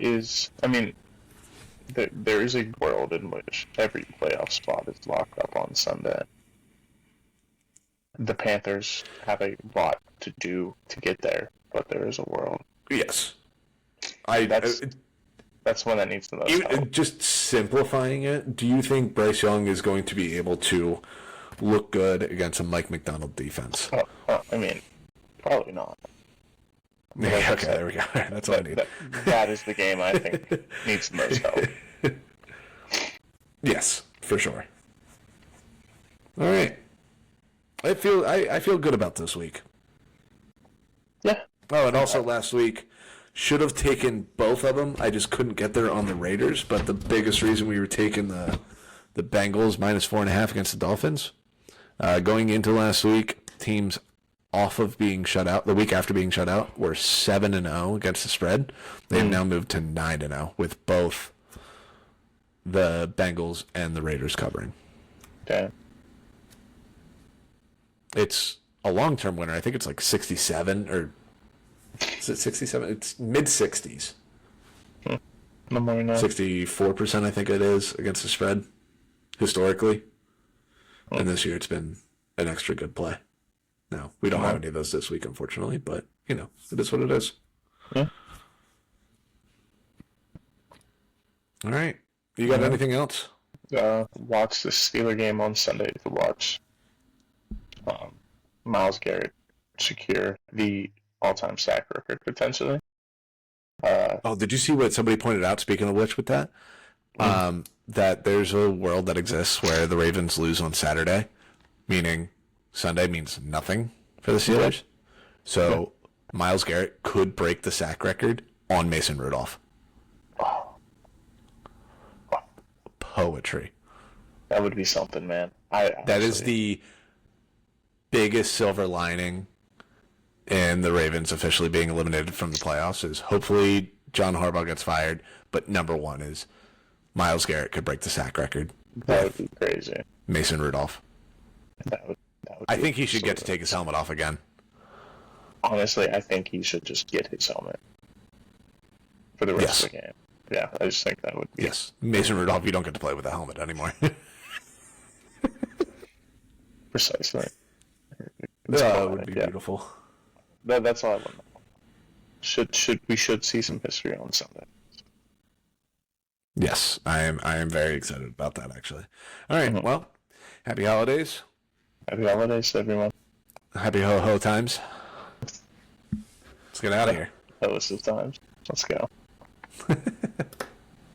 is a world in which every playoff spot is locked up on Sunday. The Panthers have a lot to do to get there, but there is a world.
Yes.
That's one that needs the most help.
Just simplifying it, do you think Bryce Young is going to be able to look good against a Mike McDonald defense?
Probably not.
Yeah, okay, there we go. That's all I need.
That is the game I think needs the most help.
Yes, for sure. All right. I feel good about this week.
Yeah.
Oh, and also last week, should have taken both of them. I just couldn't get there on the Raiders, but the biggest reason we were taking the Bengals -4.5 against the Dolphins. Going into last week, teams off of being shut out, the week after being shut out, were 7-0 against the spread. They've now moved to 9-0 with both the Bengals and the Raiders covering.
Okay.
It's a long-term winner. I think it's like 67 or is it 67? It's mid-60s.
No more than that.
64%, I think it is, against the spread, historically. And this year it's been an extra good play. No, we don't have any of those this week, unfortunately, but, it is what it is.
Yeah.
All right. You got anything else?
Watch the Steeler game on Sunday to watch Myles Garrett secure the all-time sack record, potentially.
Did you see what somebody pointed out, speaking of which, with that? That there's a world that exists where the Ravens lose on Saturday, meaning Sunday means nothing for the Steelers. So Myles Garrett could break the sack record on Mason Rudolph. Poetry.
That would be something, man.
That is the biggest silver lining in the Ravens officially being eliminated from the playoffs is hopefully John Harbaugh gets fired, but number one is Myles Garrett could break the sack record.
That would be crazy.
Mason Rudolph.
That would
I think he should get to take his helmet off again.
Honestly, I think he should just get his helmet for the rest of the game. Yeah, I just think that would be...
Yes. Mason Rudolph, you don't get to play with a helmet anymore.
Precisely.
That would be beautiful.
That's all I want to know. We should see some history on Sunday.
Yes, I am very excited about that, actually. All right, well, happy holidays.
Happy holidays, everyone.
Happy ho-ho times. Let's get out of here.
Host of times. Let's go.